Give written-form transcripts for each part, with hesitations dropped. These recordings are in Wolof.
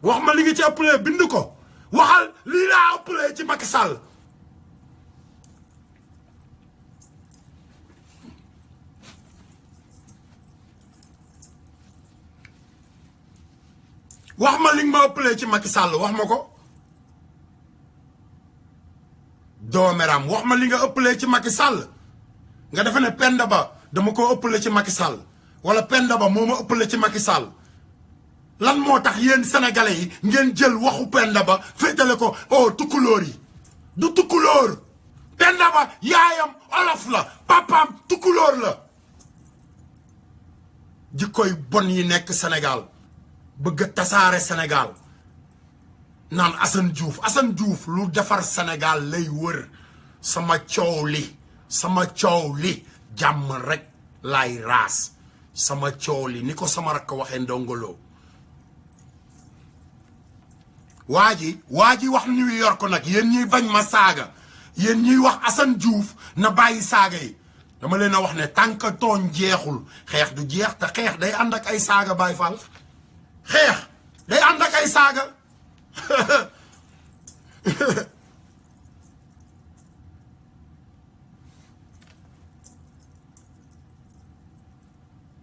wax ma li nga ci ëppalee bind ko waxal lii laa ëppalee ci Macky Sall wax ma li nga ma ëppalee ci Macky Sall wax ma ko doomeram wax ma li nga ëppalee ci Macky Sall nga defe ne Penda Ba dama ko ëppale ci Macky Sall wala Penda Ba moo ma ëppale ci Macky Sall lan moo tax yéen sénégalais yi ngeen jël waxu Penda Ba féetale ko oh tukkulóor yi du tukkulóor Penda Ba yaayam olof la papaam tukkulóor la jikkoy bon yi nekk Sénégal bëgg a tasaare Sénégal naan Assane Diouf lu defar Sénégal lay wër sama coow li jàmm rek lay raas sama coow li ni ko sama rakk waxee ndongoloo waa ji wax New York nag yéen ñuy bañ ma saaga yéen ñuy wax Assane Diouf na bàyyi saaga yi dama leen a wax ne tant que tooñ jeexul xeex du jeex te xeex day ànd ak ay saaga Baye Fall xeex day ànd ak ay saaga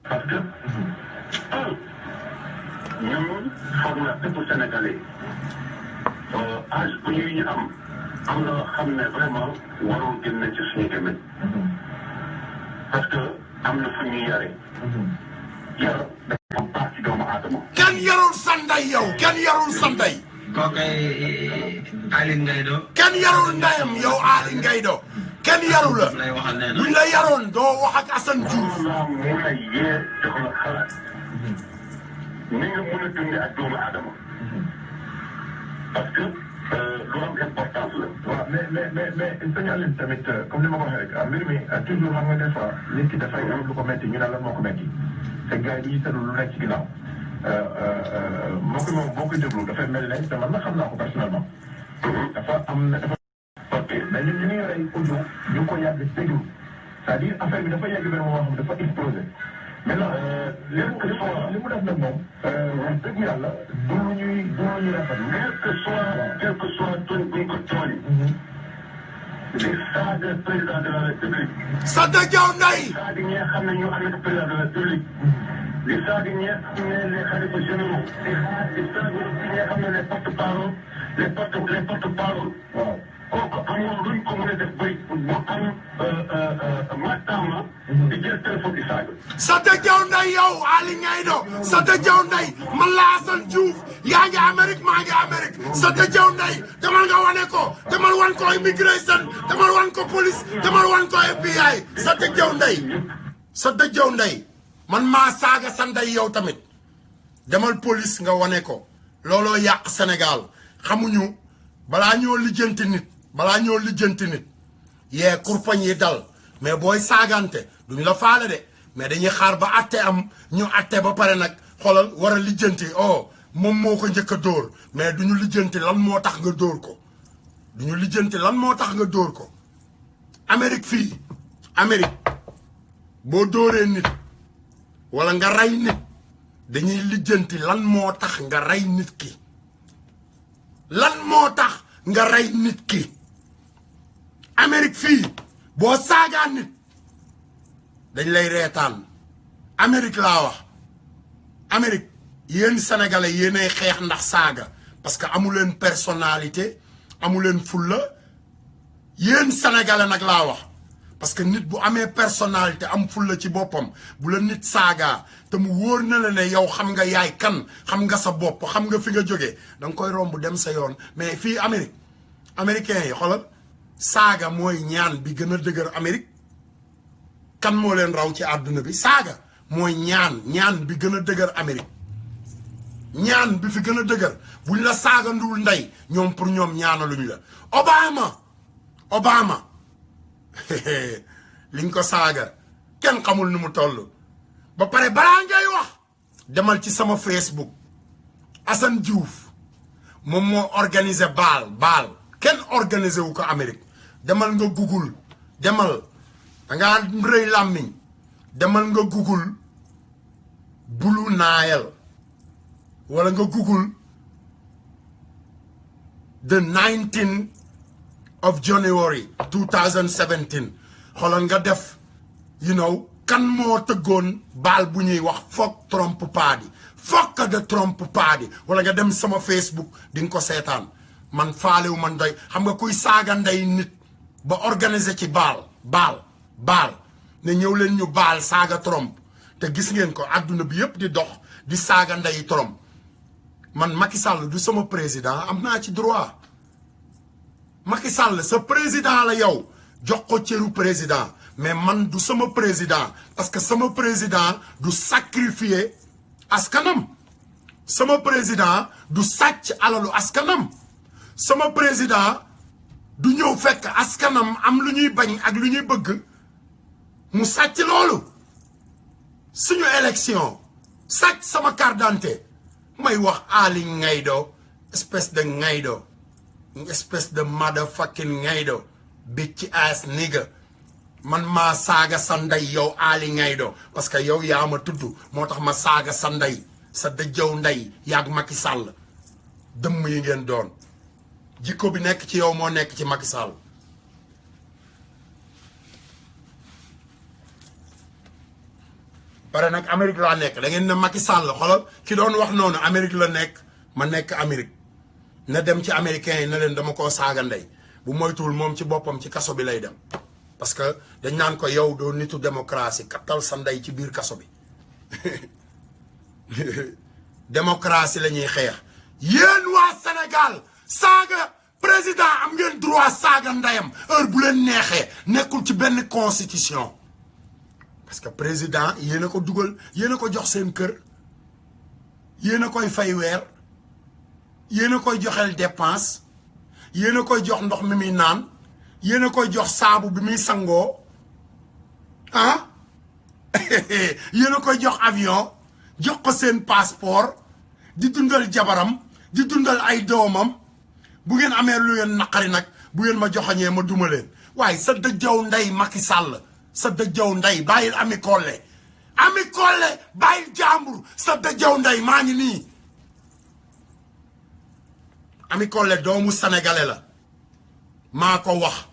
parce que ñun foog na bépp Sénégalais âge bu ñu am na xam ne vraiment warul génne ci suñu gémmiñ parce que am na fu ñuy yare yar dafa baax ci doomu aadama. kenn yarul sanday yow kenn yarul sanday. kooku Ali Ngaydo. kenn yarul ndeyam yow Ali Ngaydo. kenn yaru la buñ la yaroon doo wax ak Assane Diouf. mu lay yee jox la xalaat ni nga mën a dundee ak doomu aadama parce que lu am importance la. waaw mais signalé tamit comme ni ma ko waxee rek mbir mi toujours xam nga des fois nit ki dafay am lu ko métti ñu naan lan moo ko métti te gars yi ñuy seetlu lu nekk ci ginnaaw boo ko déglu dafay mel ne te man na xam naa ko personnellement dafa am na dafa. ok mais ñun ñu ngi yore ay audio ñu ngi ko yàgg déglu c'est-à-dire affaire bi dafa yàgg benn moment xam dafa explosé maintenant li mu def nag moom wax dëgg yàlla du lu ñuy rafetlu quel que soit tooñ bu ñu ko tooñ di saaga président de la république Sada Diaw Ndeye saaga ñi nga xam ne ñoo ànd ak président de la république di saaga ñi nga xam ne les xalifa généraux di saaga ñi nga xam ne les porte-parole les porte-parole waaw kooku amoon luñ ko mën a def bëri bu am mataama di jël téléphone di saaga. Sada Diaw Ndeye yow Ali Ngaydo Sada Diaw Ndeye man la Assane Diouf yaa ngi Amérique maa ngi Amérique Sada Diaw Ndeye demal nga wane ko demal wan ko immigration demal wan ko police demal wan ko FBI Sada Diaw Ndeye man maa saaga sa ndey yow tamit demal police nga wane ko looloo yàq Sénégal xamuñu balaa ñoo lijjanti nit yee kurpañ yi dal mais booy saagante duñu la faale de mais dañuy xaar ba atte am ñu atte ba pare nag xoolal war a lijjanti moom moo ko njëkk a dóor mais duñu lijjanti lan moo tax nga dóor ko Amérique fii boo dóoree nit wala nga rey nit dañuy lijjanti lan moo tax nga rey nit ki Amérique fii boo saagaa nit dañ lay reetaan Amérique laa wax Amérique yéen sénégalais yéenay xeex ndax saaga parce que amu leen personnalité amu leen fulla yéen sénégalais nag laa wax parce que nit bu amee personnalité am fulla ci boppam bu la nit saagaa te mu wóor na la ne yow xam nga yaay kan xam nga sa bopp xam nga fi nga jógee da nga koy romb dem sa yoon mais fii Amérique américains yi xoolal saaga mooy ñaan bi gën a dëgër Amérique kan moo leen raw ci àdduna bi saaga mooy ñaan bi gën a dëgër Amérique ñaan bi fi gën a dëgër buñ la saaga ndul ndey ñoom pour ñoom ñaanaluñ la Obama liñ ko saaga kenn xamul nu mu toll ba pare balaa ngay wax demal ci sama Facebook Assane Diouf moom moo organisé baal kenn organisé wu ko Amérique demal nga Google demal dangaa rëy làmmiñ demal nga Google Blue Nile wala nga Google the 19th of January 2017 xoolal nga def you know kan moo tëggoon baal bu ñuy wax fuck Trump party fuck the Trump party wala nga dem sama Facebook di nga ko seetaan man faalewu man doy xam nga kuy saaga ndey nit ba organiser ci baal ne ñëw leen ñu baal saaga Trump te gis ngeen ko àdduna bi yëpp di dox di saaga ndey Trump man Macky Sall du sama président am naa ci droit Macky Sall sa président la yow jox ko cëru président mais man du sama président parce que sama président du sacrifier askanam sama président du sàcc alalu askanam sama président du ñëw fekk askanam am lu ñuy bañ ak lu ñuy bëgg mu sàcc loolu suñu élection sàcc sama carte d'identité may wax Ali Ngaido espèce de Ngaido espèce de motherfucking Ngaido bitch ass nigga man maa saaga sa ndey yow Ali Ngaido parce que yow yaa ma tudd moo tax ma saaga sa ndey sa dëjëw ndey yaag Macky Sall dëmm yi ngeen doon jikko bi nekk ci yow moo nekk ci Macky Sall pare nag Amérique laa nekk da ngeen ne Macky Sall xoolal ki doon wax noonu Amérique la nekk ma nekk Amérique na dem ci américains yi na leen dama koo saaga ndey bu moytuwul moom ci boppam ci kaso bi lay dem parce que dañ naan ko yow doo nitu démocratie kattal sa ndey ci biir kaso bi démocratie la ñuy xeex yéen waa Sénégal saaga président am ngeen droit saaga ndeyam heure bu leen neexee nekkul ci benn constitution parce que président yéen a ko dugal yéen a ko jox seen kër yéen a koy fay weer yéen a koy joxel dépense yéen a koy jox ndox mi muy naan yéen a koy jox saabu bi muy sangoo ah yéen a koy jox avion jox ko seen passeport di dundal jabaram di dundal ay doomam bu ngeen amee lu ngeen naqari nag bu ngeen ma joxañee ma duma leen waaye sa dëjjaw ndey Macky Sall sa dëjjaw ndey bàyyil Ami Collé bàyyil jàmbur sa dëjjaw ndey maa ngi nii Ami Collé doomu sénégalais la maa ko wax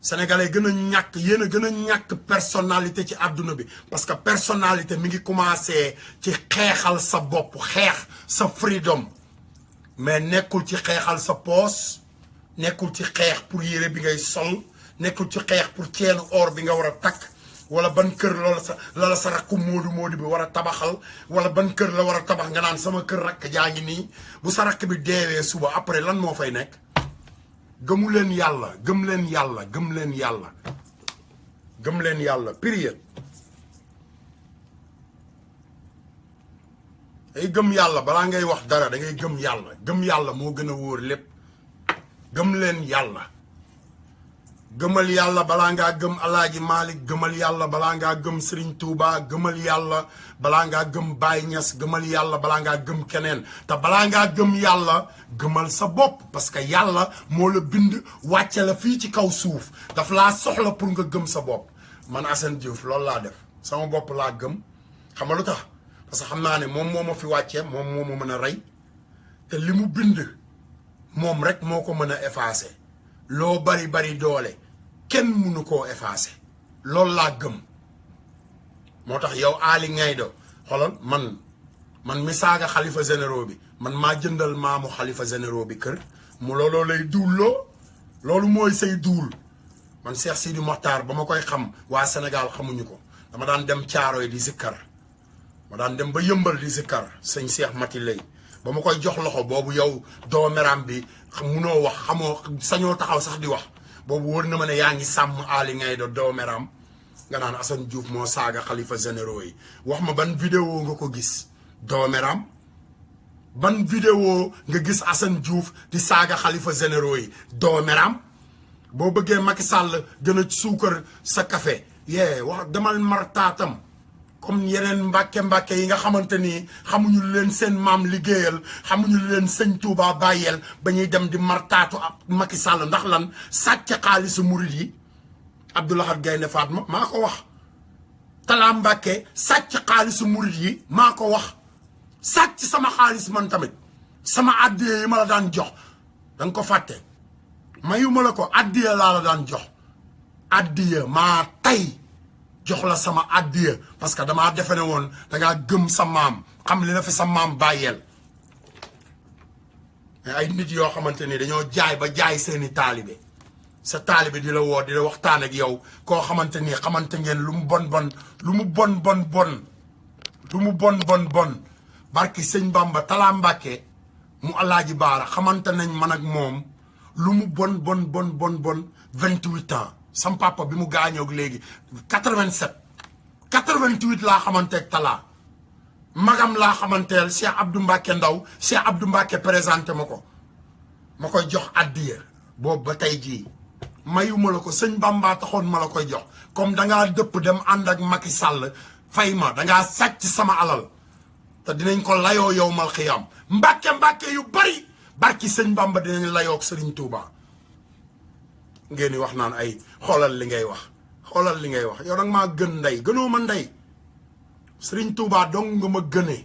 sénégalais gën a ñàkk yéen a gën a ñàkk personnalité ci àdduna bi parce que personnalité mi ngi commencé ci xeexal sa bopp xeex sa freedom mais nekkul ci xeexal sa poos nekkul ci xeex pour yére bi ngay sol nekkul ci xeex pour ceenu or bi nga war a takk wala ban kër la sa rakku moodu bi war a tabaxal wala ban kër la war a tabax nga naan sama kër rakk jaa ngi nii bu sa rakk bi deewee suba après lan moo fay nekk gëmu leen yàlla gëm leen yàlla gëm leen yàlla gëm leen yàlla période ay gëm yàlla balaa ngay wax dara da ngay gëm yàlla moo gën a wóor lépp gëm leen yàlla gëmal yàlla balaa ngaa gëm Alaaji Malick gëmal yàlla balaa ngaa gëm Serigne Touba gëmal yàlla balaa ngaa gëm Baye Niass gëmal yàlla balaa ngaa gëm keneen te balaa ngaa gëm yàlla gëmal sa bopp parce que yàlla moo la bind wàcce la fii ci kaw suuf daf laa soxla pour nga gëm sa bopp man Assane Diouf loolu laa def sama bopp laa gëm xam nga lu tax parce que xam naa ne moom moo ma fi wàccee moom moo ma mën a rey te li mu bind moom rek moo ko mën a effacer loo bari doole kenn mënu koo effacer loolu laa gëm moo tax yow Ali Ngaido xoolal man mi saaga xalifa généraux bi man maa jëndal maamu xalifa généraux bi kër mu looloo lay duulloo loolu mooy say duul man Cheikh Sidi Mokhtar ba ma koy xam waa Sénégal xamuñu ko dama daan dem Caaroy di zikkar ma daan dem ba yëmbal di zikkar sëñ Cheikh Mati lay ba ma koy jox loxo boobu yow doomeram bi munoo wax xamoo sañoo taxaw sax di wax boobu wër na ma ne yaa ngi sàmm Ali Ngaido doomeram nga naan Assane Diouf moo saaga xalifa généraux yi wax ma ban vidéo nga ko gis doomeram ban vidéo nga gis Assane Diouf di saaga xalifa généraux yi doomeram boo bëggee Macky Sall gën a suukar sa café wax demal martaatam comme yeneen mbàkke yi nga xamante ni xamuñu leen seen maam liggéeyal xamuñu leen sëñ Touba bàyyeel ba ñuy dem di martaatu Macky Sall ndax lan sàcc xaalisu murid yi Abdoulaye Gaynde Fatma maa ko wax Talla Mbàkke sàcc xaalisu murid yi maa ko wax sàcc sama xaalis man tamit sama àddee yi ma la daan jox danga ko fàtte mayuma la ko addiya laa la daan jox addiya maa tey jox la sama addiya parce que damaa defe ne woon dangaa gëm sa maam xam li la fi sa maam bàyyeel mais ay nit yoo xamante ni dañoo jaay ba jaay seeni taalibe sa taalibe di la woo di la waxtaan ak yow koo xamante ni xamante ngeen lu mu bon barki sëñ Bamba Talla Mbàkke mu Alaaji Baara xamante nañ man ak moom lu mu bon 28 ans sam papa bi mu gaañoog léegi 87 88 laa xamanteeg Talla magam laa xamanteel Cheikh Abdou Mbacke Ndaw Cheikh Abdou Mbacke présenté ma ko ma koy jox addiya boobu ba tey jii mayuma la ko sëñ Bamba taxoon ma la koy jox comme dangaa dëpp dem ànd ak Macky Sall fay ma dangaa sàcc sama alal te dinañ ko layoo yow mal xiyaam mbàkke yu bari barki sëñ Bamba dinañ layoo ak Serigne Touba ngeen di wax naan ay xoolal li ngay wax yow danga maa gën ndey gënoo ma ndey Serigne Touba dong nga ma gënee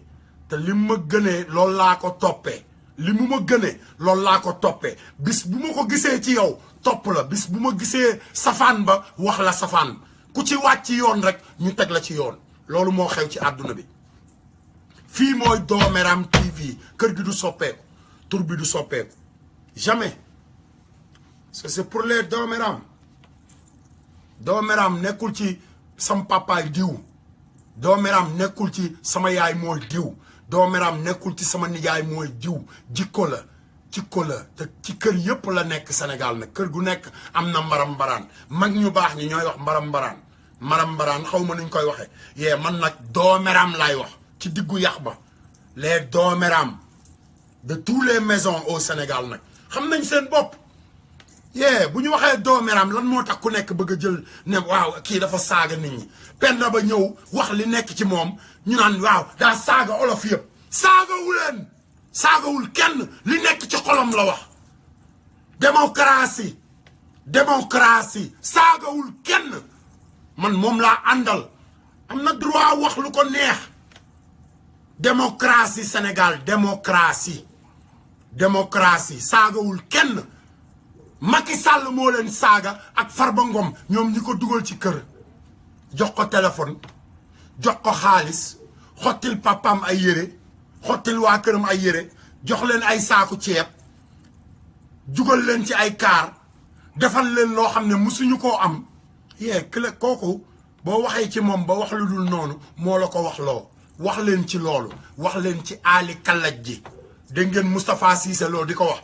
te li mu ma gënee loolu laa ko toppee bis bu ma ko gisee ci yow topp la bis bu ma gisee safaan ba wax la safaan ku ci wàcc yoon rek ñu teg la ci yoon loolu moo xew ci àdduna bi fii mooy Dooméram TV kër gi du soppeeku tur bi du soppeeku jamais c'est pour les Dooméram nekkul ci sama papaay diw Dooméram nekkul ci sama yaay mooy diw Dooméram nekkul ci sama nijaay mooy diw jikko la te ci kër yëpp la nekk Sénégal nag kër gu nekk am na mbaram-mbaraan mag ñu baax ñi ñooy wax mbaram-mbaraan xaw ma nuñ koy waxee yee man nag Dooméram laay wax ci diggu yax ba les Dooméram de tous les maisons au Sénégal nag xam nañ seen bopp yee bu ñu waxee Dooméram lan moo tax ku nekk bëgg a jël ne waaw kii dafa saaga nit ñi Penda Ba ñëw wax li nekk ci moom ñu naan waaw daa saaga olof yëpp saagawul kenn li nekk ci xolam la wax démocratie saagawul kenn man moom laa àndal am na droit wax lu ko neex démocratie Sénégal démocratie saagawul kenn Macky Sall moo leen saaga ak Farba Ngom ñoom ñi ko dugal ci kër jox ko téléphone jox ko xaalis xottil papaam ay yére xottil waa këram ay yére jox leen ay saaku ceeb jugal leen ci ay kaar defal leen loo xam ne musuñu koo am kooku boo waxee ci moom ba wax lu dul noonu moo la ko wax loo wax leen ci loolu wax leen ci aali kalaj ji dégg ngeen Moustapha Cissé Lo di ko wax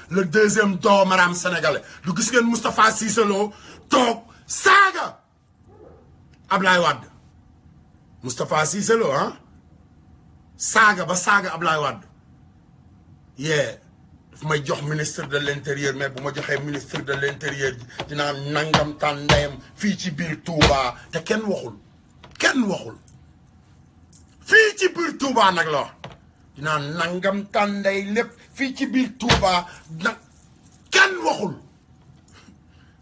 le deuxième Dooméram sénégalais du gis ngeen Moustapha Cissé Lo toog saaga Ablaye Wade Moustapha Cissé Lo saaga Ablaye Wade daf may jox ministre de l'intérieur mais bu ma joxee ministre de l'intérieur dinaa nangam tàn ndeyam fii ci biir Touba te kenn waxul fii ci biir Touba nag la wax dinaa nangam tàn ndey lépp fii ci biir Touba nag kenn waxul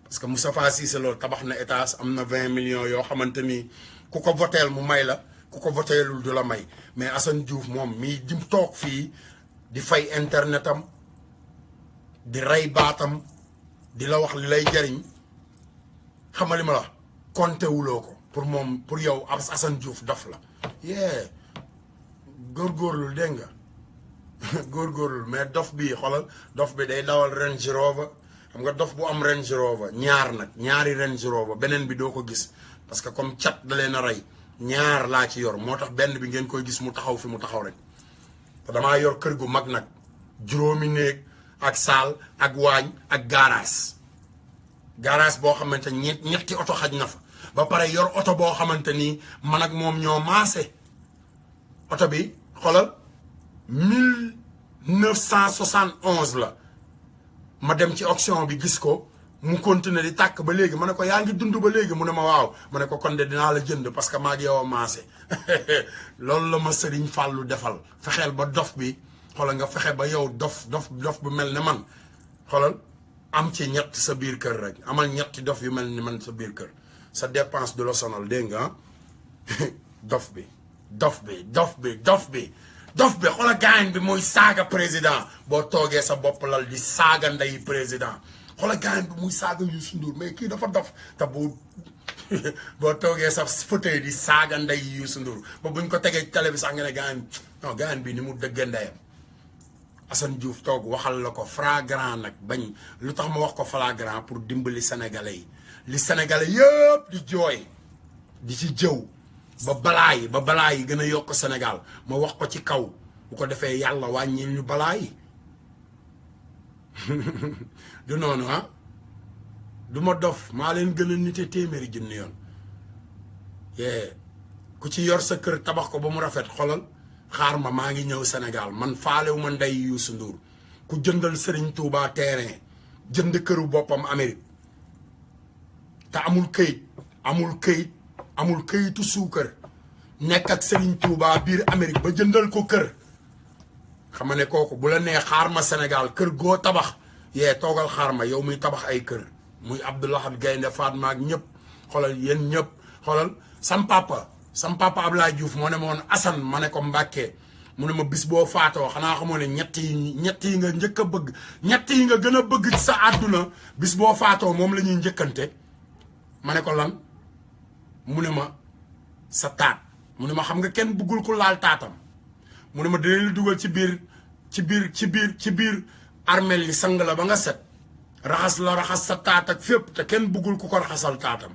parce que Moustapha Cissé Lo tabax na étage am na 20 millions yoo xamante ni ku ko voteel mu may la ku ko voteelul du la may mais Assane Diouf moom mii di toog fii di fay internetam di rey baatam di la wax li lay jariñ xamali ma la compté wuloo ko pour yow Assane Diouf dof la góorgóorlu dégg nga góorgóorlu mais dof bi xoolal dof bi day dawal Range Rover xam nga dof bu am Range Rover ñaari Range Rover beneen bi doo ko gis parce que comme cat da leen a rey ñaar laa ci yor moo tax benn bi ngeen koy gis mu taxaw fi mu taxaw rek te damaa yor kër gu mag nag juróomi néeg ak saal ak waañ ak garage boo xamante ñetti oto xaj na fa ba pare yor oto boo xamante ni man ak moom ñoo maase oto bi xoolal 1971 la ma dem ci auction bi gis ko mu continuer di tàkk ba léegi ma ne ko yaa ngi dund ba léegi mu ne ma waaw ma ne ko kon de dinaa la jënd parce que maa ngi yow a maase loolu la ma Sëriñ Fàllu defal fexeel ba dof bi xoolal nga fexe ba yow dof bu mel ne man xoolal am ci ñett sa biir kër rek amal ñetti dof yu mel ni man sa biir kër sa dépense du la sonal dégg nga dof bi dof bi xoolal gaañ bi muy saaga président boo toogee sa bopp lal di saaga ndey président xoolal gaañ bi muy saaga Youssou Ndour mais kii dafa dof te boo toogee sa fauteuil di saaga ndey Youssou Ndour ba buñ ko tegee télé bi sax nga ne gaañ non gaañ bi ni mu dëggee ndeyam Assane Diouf toog waxal la ko flagrant nag bañ lu tax ma wax ko flagrant pour dimbali sénégalais yi li sénégalais yëpp di jooy di ci jëw ba balaa yi gën a yokk Sénégal ma wax ko ci kaw bu ko defee yàlla wàññil ñu balaa yi du noonu ah du ma dof maa leen gën a nite téeméeri junni yoon ku ci yor sa kër tabax ko ba mu rafet xolal xaar ma maa ngi ñëw Sénégal man faalewu ma ndey Youssou Ndour ku jëndal Serigne Touba terrain jënd këru boppam Amérique te amul këyitu suukar nekk ak Serigne Touba biir Amérique ba jëndal ko kër xam nga ne kooku bu la nee xaar ma Sénégal kër goo tabax toogal xaar ma yow muy tabax ay kër muy Abdoulaye Gaynde Fatma ak ñëpp xoolal yéen ñëpp xoolal sam papa Abdoulaye Diouf moo ne ma woon Assane ma ne ko Mbàkke mu ne ma bis boo faatoo xanaa xamoo ne ñett yi nga njëkk a bëgg ñett yi nga gën a bëgg ci sa àdduna bis boo faatoo moom la ñuy njëkkante ma ne ko lan mu ne ma sa taat mu ne ma xam nga kenn bëggul ko laal taatam mu ne ma dinañ la dugal ci biir armel yi sang la ba nga set raxas sa taat ak fépp te kenn bëggul ku ko raxasal taatam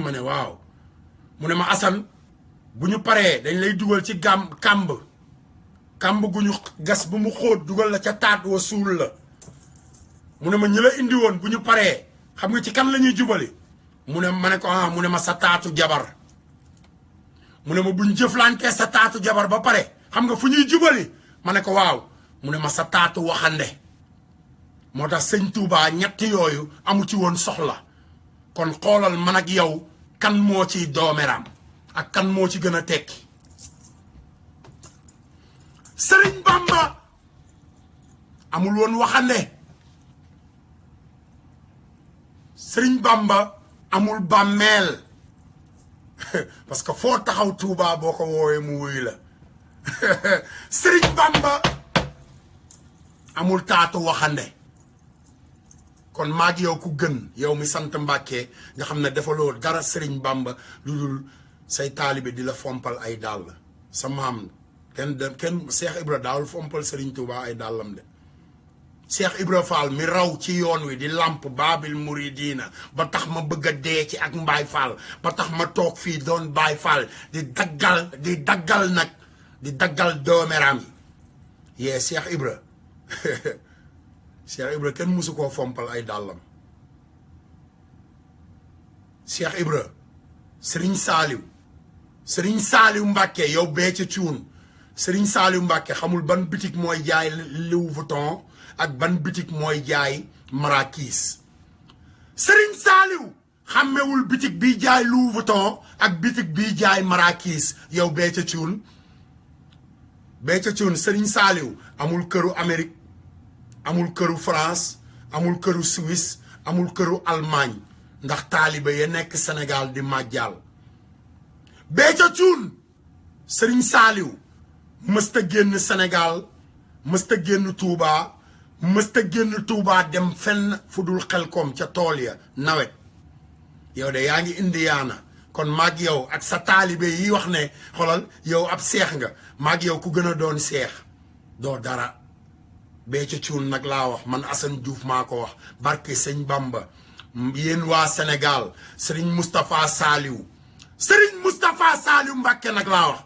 ma ne waaw mu ne ma Assane bu ñu paree dañ lay dugal ci kàmb gu ñu gas bu mu xóot dugal la ca taat wa suul la mu ne ma ñi la indi woon bu ñu paree xam nga ci kan la ñuy jubali mu ne ma ne ko mu ne ma sa taatu jabar mu ne ma buñ jëflantee sa taatu jabar ba pare xam nga fu ñuy jubali ma ne ko waaw mu ne ma sa taatu waxande moo tax sëñ Touba ñett yooyu amu ci woon soxla kon xoolal man ak yow kan moo ciy doomeram ak kan moo ci gën a tekki Sëriñ Bamba amul woon waxande Sëriñ Bamba amul bàmmeel parce que foo taxaw Touba boo ko woowee mu wuyu la Sëriñ Bamba amul taatu waxande kon maag yow ku gën yow mi sant Mbàkke nga xam ne defaloo dara Sëriñ Bamba lu dul say taalibe di la fompal ay dàll sa maam kenn Cheikh Ibra daawul fompal Sëriñ Touba ay dàllam de Cheikh Ibra Fall mi raw ci yoon wi di lamp Baabil Muridina ba tax ma bëgg a dee ci ak Mbaay Fall ba tax ma toog fii doon Baay Fall di daggal doomeram yi Cheikh Ibra Cheikh Ibra kenn musu koo fompal ay dàllam Cheikh Ibra Sëriñ Saaliw Mbàkke yow bee ca cuun Sëriñ Saaliw Mbàkke xamul ban bitik mooy jaay Louis Vuitton ak ban bitik mooy jaay Marrakech Sëriñ Saaliw xàmmewul bitik bi jaay Louis Vuitton ak bitik bi jaay Marrakech yow bee ca cuun Sëriñ Saaliw amul këru Amérique amul këru France amul këru Suisse amul këru Allemagne ndax taaliba ya nekk Sénégal di màjjal Béthio Thioune Sëriñ Saaliw mësta génn Sénégal mësta génn Touba dem fenn fu dul Xelkom ca tool ya nawet yow de yaa ngi Indiana kon maag yow ak sa taalibe yi wax ne xolal yow ab seex nga maag yow ku gën a doon seex doo dara Béthio Thioune nag laa wax man Assane Diouf maa ko wax barke sëñ Bamba yéen waa Sénégal Sëriñ Moustapha Saliou Mbàkke nag laa wax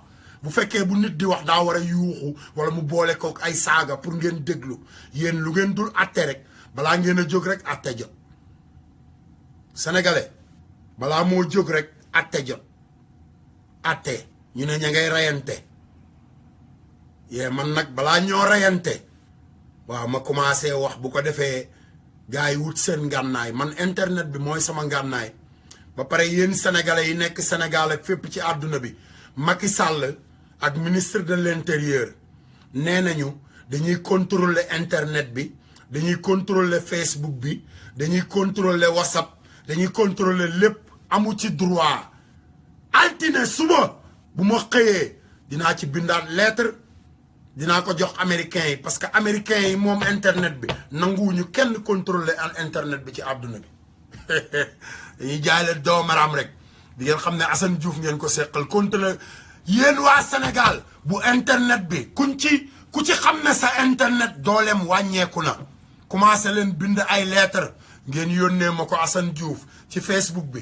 bu fekkee bu nit di wax daa war a yuuxu wala mu boole ko ay saaga pour ngeen déglu yéen lu ngeen dul atte rek balaa ngeen a jóg rek atte jot sénégalais balaa moo jóg rek atte jot atte ñu ne ña ngay rayante man nag balaa ñoo rayante waaw ma commencé wax bu ko defee gars yi wut seen ngànnaay man internet bi mooy sama ngànnaay ba pare yéen sénégalais yi nekk Sénégal ak fépp ci àdduna bi Macky Sall ak ministre de l'intérieur nee nañu dañuy contrôler internet bi dañuy contrôler Facebook bi dañuy contrôler WhatsApp dañuy contrôler lépp amu ci droit altine suba bu ma xëyee dinaa ci bindaat lettre dinaa ko jox américains yi parce que américains yi moom internet bi nanguwuñu kenn contrôler internet bi ci àdduna bi dañuy jaay leen doomaram rek di ngeen xam ne Assane Diouf ngeen ko seqal contrôler yéen waa Sénégal bu internet bi ku ci xam ne sa internet dooleem wàññeeku na commencé leen bind ay lettre ngeen yónnee ma ko Assane Diouf ci Facebook bi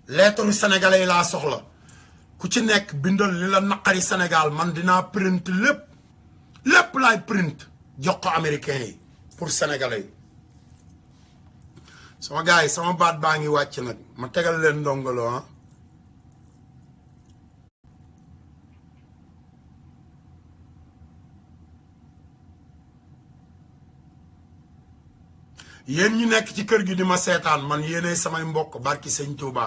lettre sénégalais yi laa soxla ku ci nekk bindal li la naqari Sénégal man dinaa print lépp laay print jox ko américains yi pour sénégalais yi sama gars yi sama baat baa ngi wàcc nag ma tegal leen ndongolo ah yéen ñu nekk ci kër gi di ma seetaan man yéenay samay mbokk barki sëñ Touba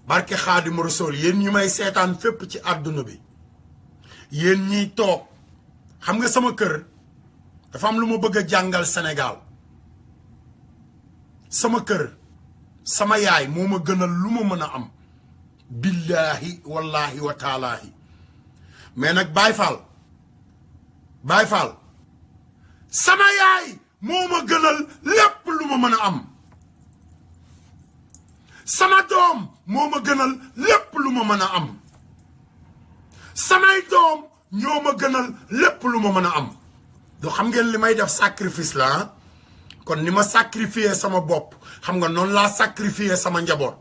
barke Xaadimu Rasuul yéen ñi may seetaan fépp ci àdduna bi yéen ñiy toog xam nga sama kër dafa am lu ma bëgg a jàngal Sénégal sama kër sama yaay moo ma gënal lu ma mën a am billaahi wallaahi wa taalaahi mais nag Baay Faal sama yaay moo ma gënal lépp lu ma mën a am sama doom moo ma gënal lépp lu ma mën a am samay doom ñoo ma gënal lépp lu ma mën a am du xam ngeen li may def sacrifice la kon ni ma sacrifier sama bopp xam nga noonu laa sacrifier sama njaboot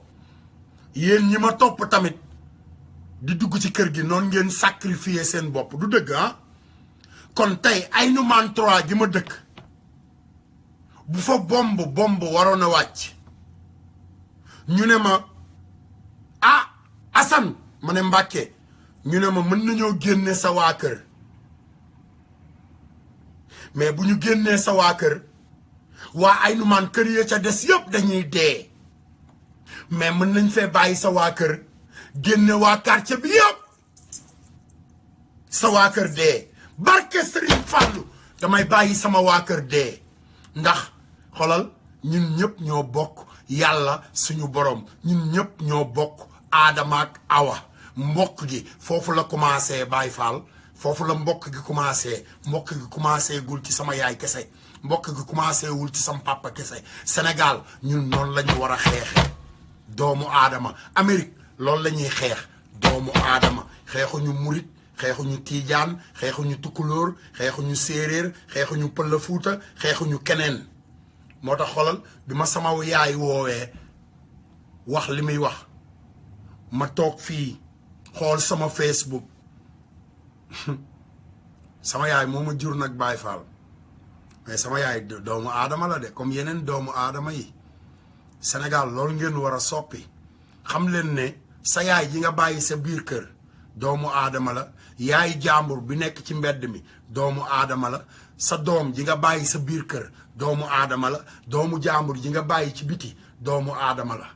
yéen ñi ma topp tamit di dugg ci kër gi noonu ngeen sacrifier seen bopp du dëgg kon tey Aïnoumane 3 gi ma dëkk bu fa bomb waroon a wàcc ñu ne ma ah Assane ma ne Mbàkke ñu ne ma mën nañoo génne sa waa kër mais bu ñu génnee sa waa kër waa Aïnoumane kër ya ca des yëpp dañuy dee mais mën nañ fee bàyyi sa waa kër génne waa quartier bi yëpp sa waa kër dee barke Serigne Fallou damay bàyyi sama waa kër dee ndax xolal ñun ñëpp ñoo bokk yàlla suñu borom ñun ñëpp ñoo bokk Aadama ak Awa mbokk gi foofu la commencé Baay Faal foofu la mbokk gi commencé gul ci sama yaay kese mbokk gi commencé wul ci sama papa kese Sénégal ñun noonu la ñu war a xeexe doomu aadama Amérique loolu la ñuy xeex doomu aadama xeexuñu murit xeexuñu tiijaan xeexuñu tukkulóor xeexuñu séeréer xeexuñu pël Fuuta xeexuñu keneen moo tax xolal bi ma sama yaay woowee wax li muy wax ma toog fii xool sama Facebook sama yaay moo ma jur nag Baay Faal mais sama yaay doomu aadama la de comme yeneen doomu aadama yi Sénégal loolu ngeen war a soppi xam leen ne sa yaay ji nga bàyyi sa biir kër doomu aadama la yaay jàmbur bi nekk ci mbedd mi doomu aadama la sa doom ji nga bàyyi sa biir kër doomu aadama la doomu jàmbur ji nga bàyyi ci biti doomu aadama la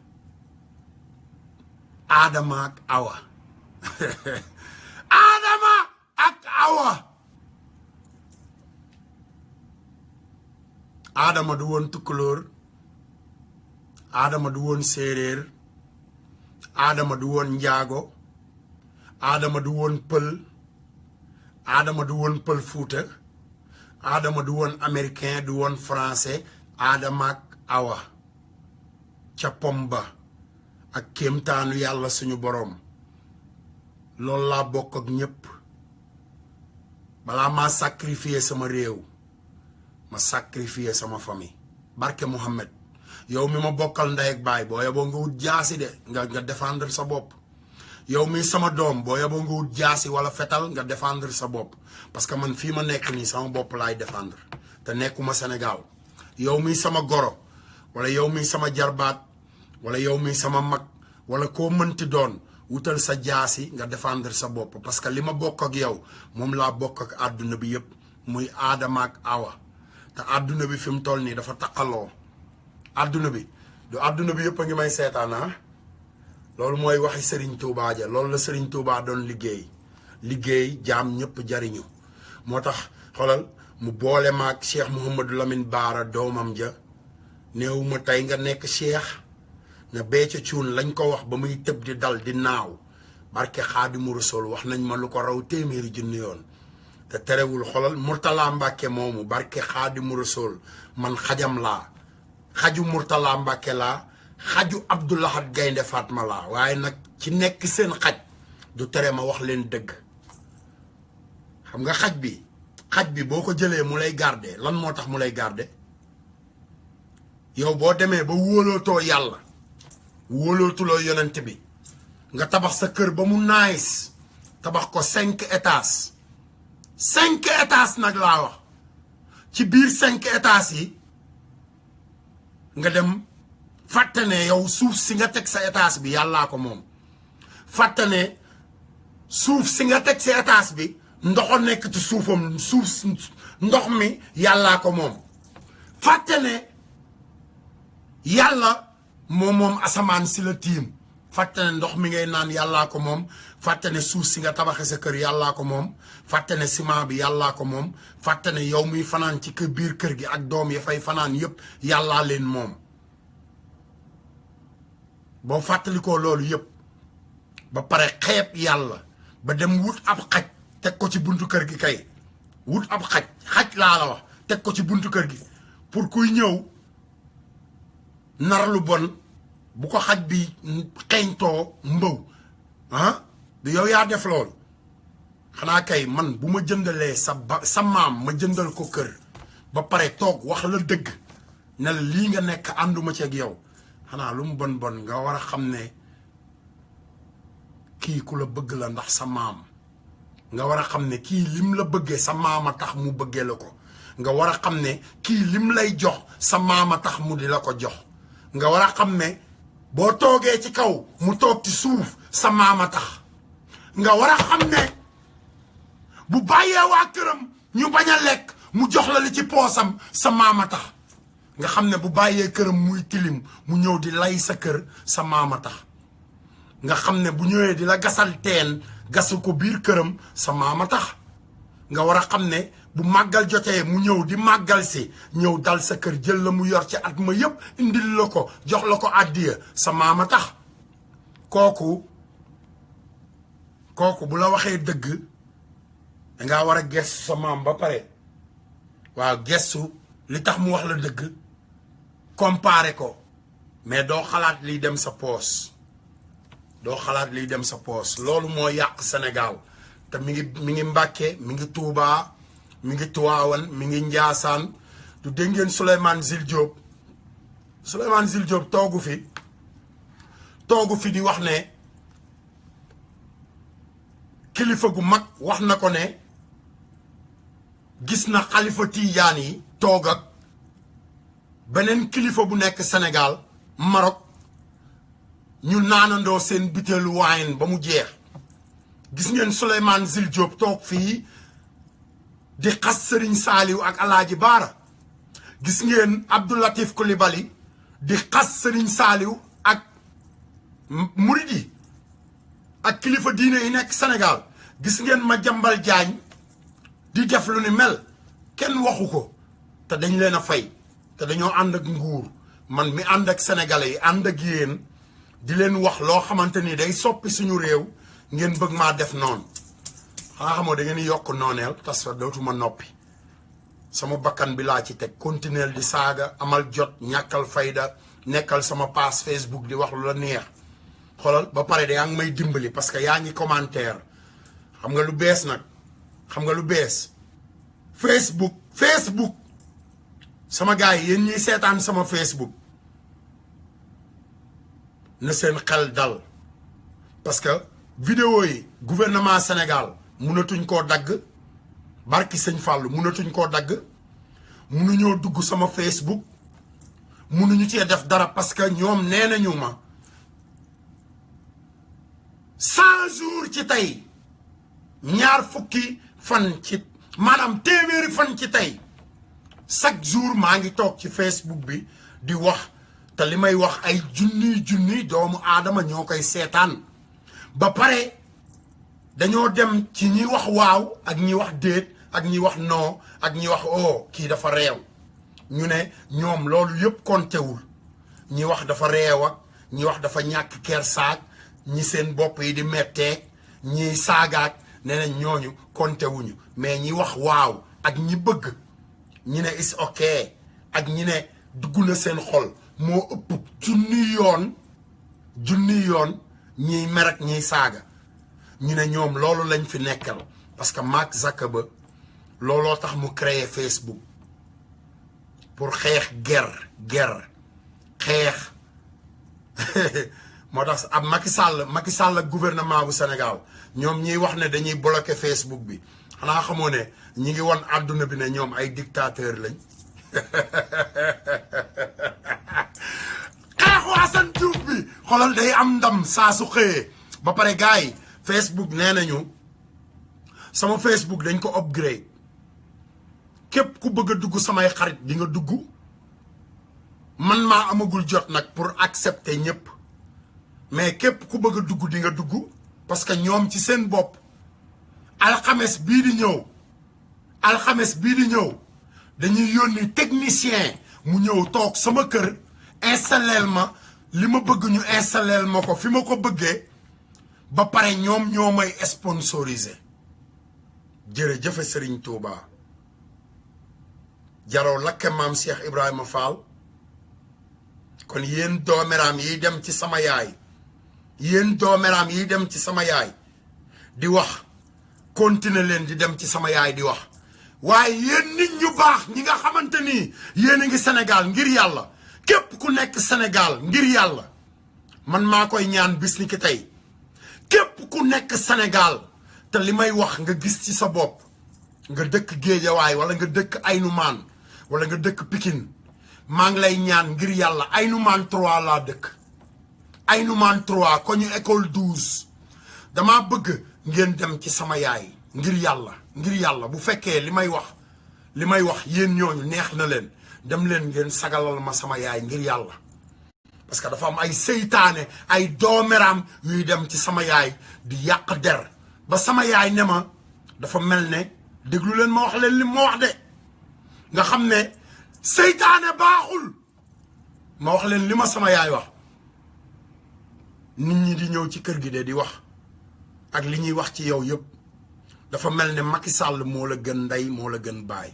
Aadama ak Awa Aadama ak Awa Aadama du woon tukkulóor Aadama du woon séeréer Aadama du woon njaago Aadama du woon pël Aadama du woon pël Fuuta Aadama du woon américain du woon français Aadama ak Awa ca pomba ak kéemtaanu yàlla suñu boroom loolu laa bokk ak ñépp balaa maa sacrifier sama réew ma sacrifier sama famille barke Mouhamed yow mi ma bokkal ndey ak baay boo yeboo nga wut jaasi de nga défendre sa bopp yow mi sama doom boo yeboo nga wut jaasi wala fetal nga défendre sa bopp parce que man fii ma nekk nii sama bopp laay défendre te nekkuma Sénégal yow mi sama goro wala yow mi sama jarbaat wala yow mi sama mag wala koo mënti doon wutal sa jaasi nga défendre sa bopp parce que li ma bokk ak yow moom laa bokk ak àdduna bi yépp muy Aadama ak Awa te àdduna bi fi mu toll nii dafa taqaloo àdduna bi du àdduna bi yëpp a ngi may seetaana loolu mooy waxi Serigne Touba ja loolu la Serigne Touba doon liggéey jaam ñëpp jariñu moo tax xoolal mu boole maag Cheikh Mouhamadou Lamine Baara doomam ja néew ma tey nga nekk Cheikh na Béthio Thioune lañ ko wax ba muy tëb di dal di naaw barke Xaadimu Rasuul wax nañ ma lu ko raw téeméeri junni yoon te terewul xolal Murtala Mbàkke moomu barke Xaadimu Rasuul man xajam laa xaju Murtala Mbàkke laa xaju Abdoulahat Gaynde Fatma laa waaye nag ci nekk seen xaj du tere ma wax leen dëgg xam nga xaj bi boo ko jëlee mu lay garder lan moo tax mu lay garder yow boo demee ba wóolootoo yàlla wóolootuloo yonent bi nga tabax sa kër ba mu nice tabax ko 5 étages 5 étages nag laa wax ci biir 5 étages yi nga dem fàtte ne yow suuf si nga teg sa étage bi yàllaa ko moom fàtte ne suuf si nga teg sa étage bi ndoxo nekk ci suufam suuf ndox mi yàllaa ko moom fàtte ne yàlla moom asamaan si la tiim fàtte ne ndox mi ngay naan yàllaa ko moom fàtte ne suuf si nga tabaxe sa kër yàllaa ko moom fàtte ne ciment bi yàllaa ko moom fàtte ne yow muy fanaan ci kër biir kër gi ak doom ya fay fanaan yépp yàllaa leen moom boo fàttalikoo loolu yépp ba pare xeeb yàlla ba dem wut ab xaj teg ko ci buntu kër gi kay wut ab xaj laa la wax teg ko ci buntu kër gi pour kuy ñëw nar lu bon bu ko xaj bi xeeñtoo mbaw du yow yaa def lool xanaa kay man bu ma jëndalee sa maam ma jëndal ko kër ba pare toog wax la dëgg ne la lii nga nekk ànduma ci ak yow xanaa lu mu bon nga war a xam ne kii ku la bëgg la ndax sa maam nga war a xam ne kii lim la bëggee sa maama tax mu bëggee la ko nga war a xam ne kii lim lay jox sa maama tax mu di la ko jox nga war a xam ne boo toogee ci kaw mu toog ci suuf sa maama tax nga war a xam ne bu bàyyee waa këram ñu bañ a lekk mu jox la li ci poosam sa maama tax nga xam ne bu bàyyee këram muy tilim mu ñëw di lay sa kër sa maama tax nga xam ne bu ñëwee di la gasal teen gasu ko biir këram sa maama tax nga war a xam ne bu màggal jotee mu ñëw di màggal si ñëw dal sa kër jël la mu yor ci at ma yépp indil la ko jox la ko àddiya sa maama tax kooku bu la waxee dëgg dangaa war a gestu sa maam ba pare waaw gestu li tax mu wax la dëgg comparé ko mais doo xalaat liy dem sa poos loolu moo yàq Sénégal te mi ngi Mbàkke mi ngi Tuubaa mi ngi Tiwaawan mi ngi Njaasaan du dégg ngeen Souleymane Jules Diop toogu fi di wax ne kilifa gu mag wax na ko ne gis na xalifa Tiijaan yi toog ak beneen kilifa bu nekk Sénégal Maroc ñu naanandoo seen butéelu wine ba mu jeex gis ngeen Souleymane Jules Diop toog fii di xas Serigne Saliou ak Alaaji Baara gis ngeen Abdou Latif Coulibaly di xas Serigne Saliou ak Mouridi ak kilifa diine yi nekk Sénégal gis ngeen Madiambal Diagne di def lu ni mel kenn waxu ko te dañ leen a fay te dañoo ànd ak nguur man mi ànd ak sénégalais yi ànd ak yéen di leen wax loo xamante ni day soppi suñu réew ngeen bëgg maa def noonu xanaa xamoo da ngeen yokk nooneel tas fa dootuma noppi sama bakkan bi laa ci teg continuer di saaga amal jot ñàkkal fayda nekkal sama page Facebook di wax lu la neex xoolal ba pare da yaa ngi may dimbali parce que yaa ngi commentaire xam nga lu bees nag xam nga lu bees Facebook sama gars yi yéen ñuy seetaan sama Facebook na seen xel dal parce que vidéo yi gouvernement Sénégal munatuñ koo dagg barki sëñ Fallou munatuñ koo dagg munuñoo dugg sama Facebook munuñu cee def dara parce que ñoom nee nañu ma 100 jours ci tey ñaar fukki fan ci maanaam téeméeri fan ci tey chaque jour maa ngi toog ci Facebook bi di wax te li may wax ay junniy doomu aadama ñoo koy seetaan ba pare dañoo dem ci ñi wax waaw ak ñi wax déet ak ñi wax non ak ñi wax oh kii dafa réew ñu ne ñoom loolu yëpp kontewul ñi wax dafa réew ak ñi wax dafa ñàkk kersaak ñi seen bopp yi di mettee ñiy saagaak nee nañ ñooñu konte wuñu mais ñi wax waaw ak ñi bëgg ñi ne is ok ak ñi ne dugg na seen xol moo ëpp junni yoon ñiy mer ak ñiy saaga ñu ne ñoom loolu lañ fi nekkal parce que Mark Zuckerberg looloo tax mu créer Facebook pour xeex guerre xeex moo tax ab Macky Sall ak gouvernement bu Sénégal ñoom ñiy wax ne dañuy bloquer Facebook bi xanaa xamoo ne ñi ngi won àdduna bi ne ñoom ay dictateur lañ xeexu Assane Diouf bi xoolal day am ndam saa su xëyee ba pare gars yi Facebook nee nañu sama Facebook dañ ko upgrade képp ku bëgg a dugg samay xarit di nga dugg man maa amagul jot nag pour accepter ñëpp mais képp ku bëgg a dugg di nga dugg parce que ñoom ci seen bopp alxames bii di ñëw dañuy yónni technicien mu ñëw toog sama kër installeel ma li ma bëgg ñu installeel ma ko fi ma ko bëggee ba pare ñoom ñoo may sponsorisé jërëjëf Serigne Touba jaraw lakke maam Cheikh Ibrahima Fall kon yéen doomeraam yi dem ci sama yaay di wax continuer leen di dem ci sama yaay di wax waaye yéen nit ñu baax ñi nga xamante ni yéen a ngi Sénégal ngir yàlla képp ku nekk Sénégal ngir yàlla man maa koy ñaan bis ni ki tey képp ku nekk Sénégal te li may wax nga gis ci sa bopp nga dëkk Géejawaay wala nga dëkk Aynoumane wala nga dëkk Pikine maa ngi lay ñaan ngir yàlla Aynoumane 3 laa dëkk Aynoumane 3 ko ñu école 12 dama bëgg ngeen dem ci sama yaay ngir yàlla bu fekkee li may wax yéen ñooñu neex na leen dem leen ngeen sagalal ma sama yaay ngir yàlla parce que dafa am ay seytaane ay doomeram yuy dem ci sama yaay di yàq der ba sama yaay ne ma dafa mel ne déglu leen ma wax leen li ma wax de nga xam ne seytaane baaxul ma wax leen li ma sama yaay wax nit ñi di ñëw ci kër gi de di wax ak li ñuy wax ci yow yëpp dafa mel ne Macky Sall moo la gën ndey moo la gën baay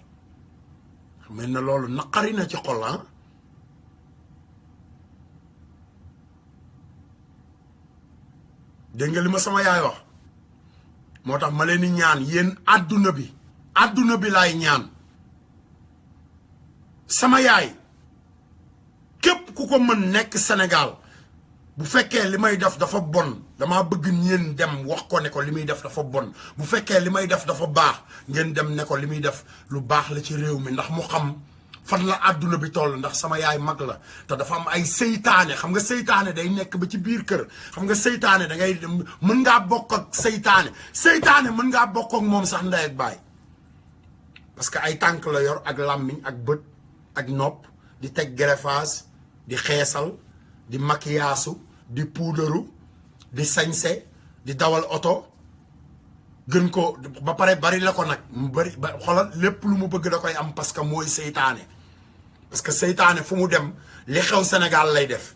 xam ne loolu naqari na ci xol ah dégg nga li ma sama yaay wax moo tax ma leen di ñaan yéen àdduna bi laay ñaan sama yaay képp ku ko mën nekk Sénégal bu fekkee li may def dafa bon dama bëgg ngeen dem wax ko ne ko li muy def dafa bon bu fekkee li may def dafa baax ngeen dem ne ko li muy def lu baax la ci réew mi ndax mu xam fan la àdduna bi toll ndax sama yaay mag la te dafa am ay seytaane xam nga seytaane day nekk ba ci biir kër xam nga seytaane da ngay mën ngaa bokk ak seytaane mën ngaa bokk ak moom sax ndey ak baay parce que ay tànk la yor ak làmmiñ ak bët ak nopp di teg greffage di xeesal di makiyaasu di puudaru di sañse di dawal oto gën ko ba pare bari la ko nag mu bari ba xoolal lépp lu mu bëgg da koy am parce que mooy seytaane parce que seytaane fu mu dem li xew Sénégal lay def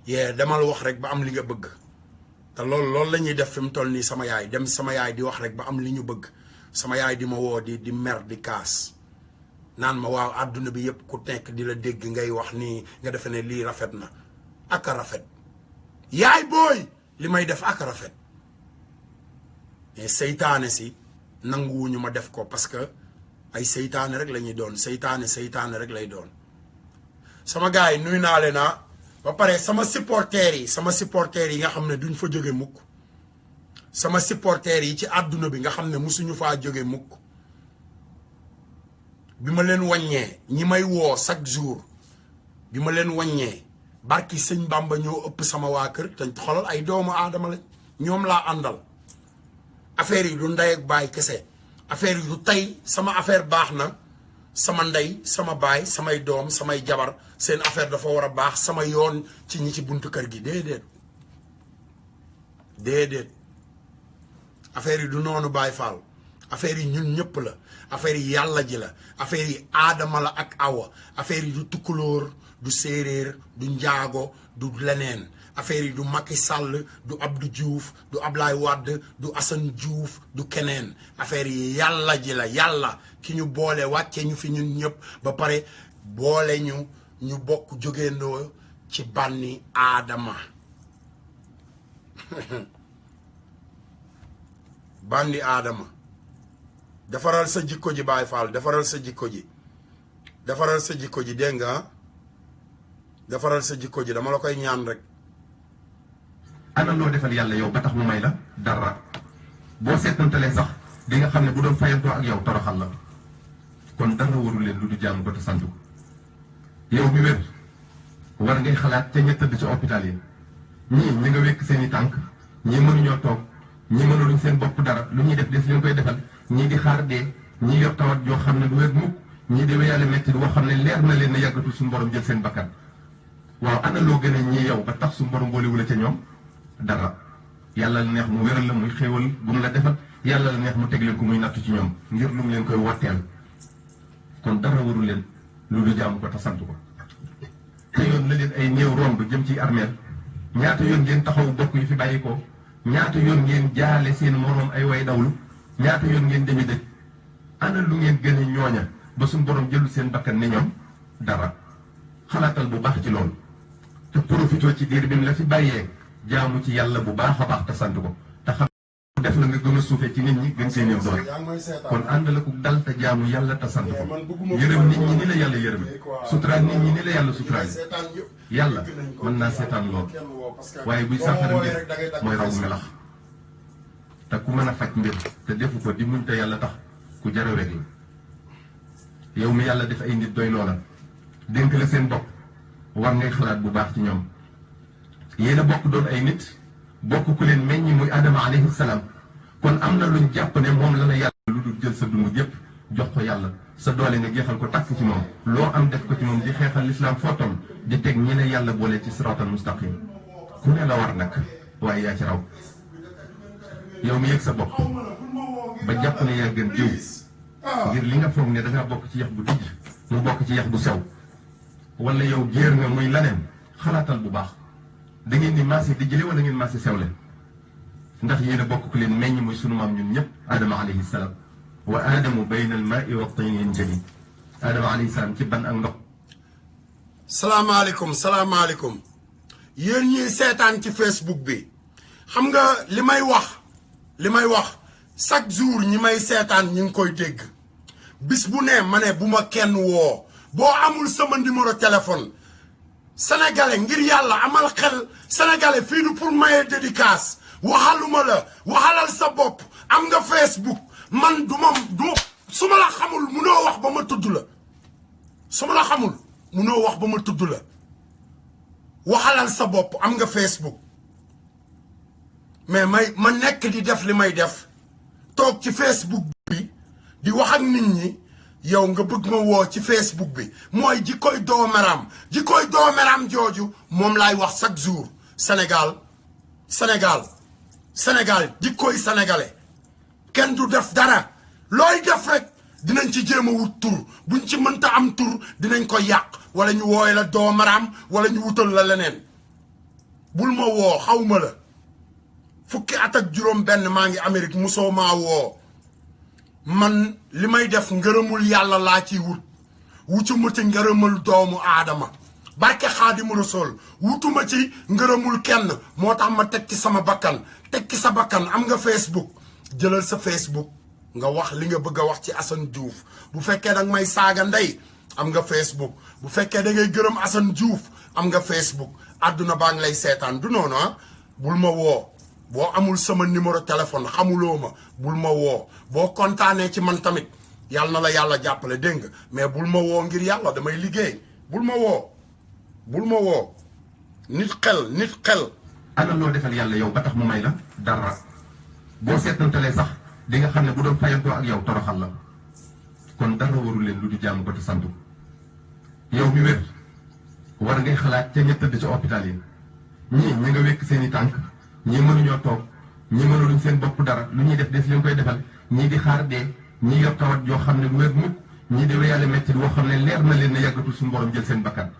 yee demal wax rek ba am li nga bëgg te loolu la ñuy def fi mu toll nii sama yaay dem sama yaay di wax rek ba am li ñu bëgg sama yaay di ma woo di mer di kaas naan ma waaw àdduna bi yëpp ku nekk di la dégg ngay wax nii nga defe ne lii rafet na ak a rafet yaay booy li may def ak a rafet mais seytaane si nanguwuñu ma def ko parce que ay seytaane rek la ñuy doon seytaane rek lay doon sama gars yi nuyu naa leen ba pare sama supporters yi nga xam ne duñ fa jóge mukk sama supporters yi ci àdduna bi nga xam ne musuñu faa jóge mukk bi ma leen wàññee ñi may woo chaque jour bi ma leen wàññee barki sëñ Bamba ñoo ëpp sama waa kër te xolal ay doomu aadama la ñoom laa àndal affaire yi du ndey ak baay kese affaire yi du tey sama affaire baax na sama ndey sama baay samay doom samay jabar seen affaire dafa war a baax sama yoon ci ñi ci buntu kër gi déedéet affaire yi du noonu Baay Faal affaire yi ñun ñëpp la affaire yi yàlla ji la affaire yi aadama la ak awa affaire yi du tukkulóor du séeréer du njaago du leneen affaire yi du Macky Sall du Abdou Diouf du Ablaye Wade du Assane Diouf du keneen affaire yi yàlla ji la yàlla ki ñu boole wàcce ñu fi ñun ñëpp ba pare boole ñu bokk jógeendoo ci bànni aadama bànni aadama defaral sa jikko ji Baay Faal defaral sa jikko ji defaral sa jikko ji dégg nga defaral sa jikko ji dama la koy ñaan rek. ana loo defal yàlla yow ba tax mu may la dara boo seetantalee sax di nga xam ne bu doon fayantoo ak yow toroxal la kon dara warul leen lu du jaamu ko te sant ko yow mi wér war ngay xalaat ca ña tëdd ci hôpital yi ñii ñi nga wékk seen i tànk ñii mënuñoo toog ñii mënuluñ seen bopp dara lu ñuy def des leen koy defal ñii di xaar dee ñii yor tawat yoo xam ne du wér mukk ñii di wéyale metti boo xam ne leer na leen ne yàggatul suñu borom jël seen bakkan waaw ana loo gën a ñii yow ba tax suñu borom boolewula ca ñoom dara yàlla la neex mu wéral la muy xéewal bu mu la defal yàlla la neex mu teg leen ko muy nattu ci ñoom ngir lu mu leen koy wotteel kon dara warul leen lu du jaamu ko te sant ko te yoon la leen ay néew romb jëm ci armeel ñaata yoon ngeen taxaw bokk yi fi bàyyi ko ñaata yoon ngeen jaale seen moroom ay way dawlu ñaata yoon ngeen demi dëj ana lu ngeen gën a ñooña ba suñu borom jëlu seen bakkan ne ñoom dara xalaatal bu baax ci loolu te profitoo ci diir bi mu la fi bàyyee jaamu ci yàlla bu baax a baax te sant ko te xam def la nga gën a suufee ci nit ñi gën seen yow doole kon ànd la ko dal te jaamu yàlla te sant ko yërëm nit ñi ni la yàlla yërëme suturaal nit ñi ni la yàlla suturaal yàlla mën naa seetaan lool waaye buy saafara mbir mooy raw melax te ku mën a faj mbir te defu ko di muñ te yàlla tax ku jaro rek la yow mi yàlla def ay nit doy loola dénk la seen bopp war ngay xalaat bu baax ci ñoom yéen a bokk doon ay nit bokk ku leen meññi muy Adama alayhi salaam kon am na luñ jàpp ne moom la na yàlla lu dul jël sa dund yépp jox ko yàlla sa doole nga jeexal ko takk ci moom loo am def ko ci moom di xeexal lislaam foo toll di teg ñi ne yàlla boole ci siraatal mustaqim ku ne la war nag waaye yaa ci raw yow mi yëg sa bopp ba jàpp ne yaa gën jiw ngir li nga foog ne dangaa bokk ci yax bu dijj mu bokk ci yax bu sew wala yow géer nga muy laneen xalaatal bu baax da ngeen ni maase dijjle wala ngeen maase sewle ndax yéen a bokk ku leen meññ muy sunu maam ñun ñëpp Adama alayhi salaam wa aadamu bayna al maai wa tayni yanjali Adama alayhi salaam ci ban ak ndox. salaamaaleykum salaamaaleykum yéen ñii seetaan ci Facebook bi xam nga li may wax chaque jour ñi may seetaan ñi ngi koy dégg bis bu ne ma ne bu ma kenn woo boo amul sama numéro téléphone sénégalais ngir yàlla amal xel sénégalais fii du pour maye dédicace waxaluma la waxalal sa bopp am nga Facebook man du su ma la xamul munoo wax ba ma tudd la su ma la xamul munoo wax ba ma tudd la waxalal sa bopp am nga Facebook mais ma nekk di def li may def toog ci Facebook bi di wax ak nit ñi yow nga bëgg ma woo ci Facebook bi mooy jikkoy doomeram jooju moom laay wax chaque jour Sénégal jikkoy sénégalais kenn du def dara looy def rek dinañ ci jéem a wut tur buñ ci mënta am tur dinañ ko yàq wala ñu wooye la doomeram wala ñu wutal la leneen bul ma woo xawma la fukki at ak juróom benn maa ngi Amérique musoo maa woo man li may def ngërëmul yàlla laa ciy wutuma ci ngërëmul doomu aadama barke Xaadimu Rasuul wutuma ci ngërëmul kenn moo tax ma teg ci sama bakkan teg ci sa bakkan am nga Facebook jëlal sa Facebook nga wax li nga bëgg a wax ci Assane Diouf bu fekkee danga may saaga ndey am nga Facebook bu fekkee da ngay gërëm Assane Diouf am nga Facebook àdduna baa ngi lay seetaan du noonu bul ma woo boo amul sama numéro téléphone xamuloo ma bul ma woo boo kontaanee ci man tamit yàlla na la yàlla jàppale dégg nga mais bul ma woo ngir yàlla damay liggéey bul ma woo nit xel ana loo defal yàlla yow ba tax mu may la dara boo seetantalee sax di nga xam ne bu doon fayantoo ak yow toroxal la kon dara warul leen lu du jaamu ko te sant ko yow mi wér war ngay xalaat ca ña tëdd ci hôpital yi ñii ñi nga wékk seen i tànk ñii mënuñoo toog ñii mënuluñ seen bopp dara lu ñuy def des leen koy defal ñii di xaar dee ñii yor tawat yoo xam ne du wér mukk ñii di wéyale metti boo xam ne leer na leen ne yàggatul suñu borom jël seen bakkan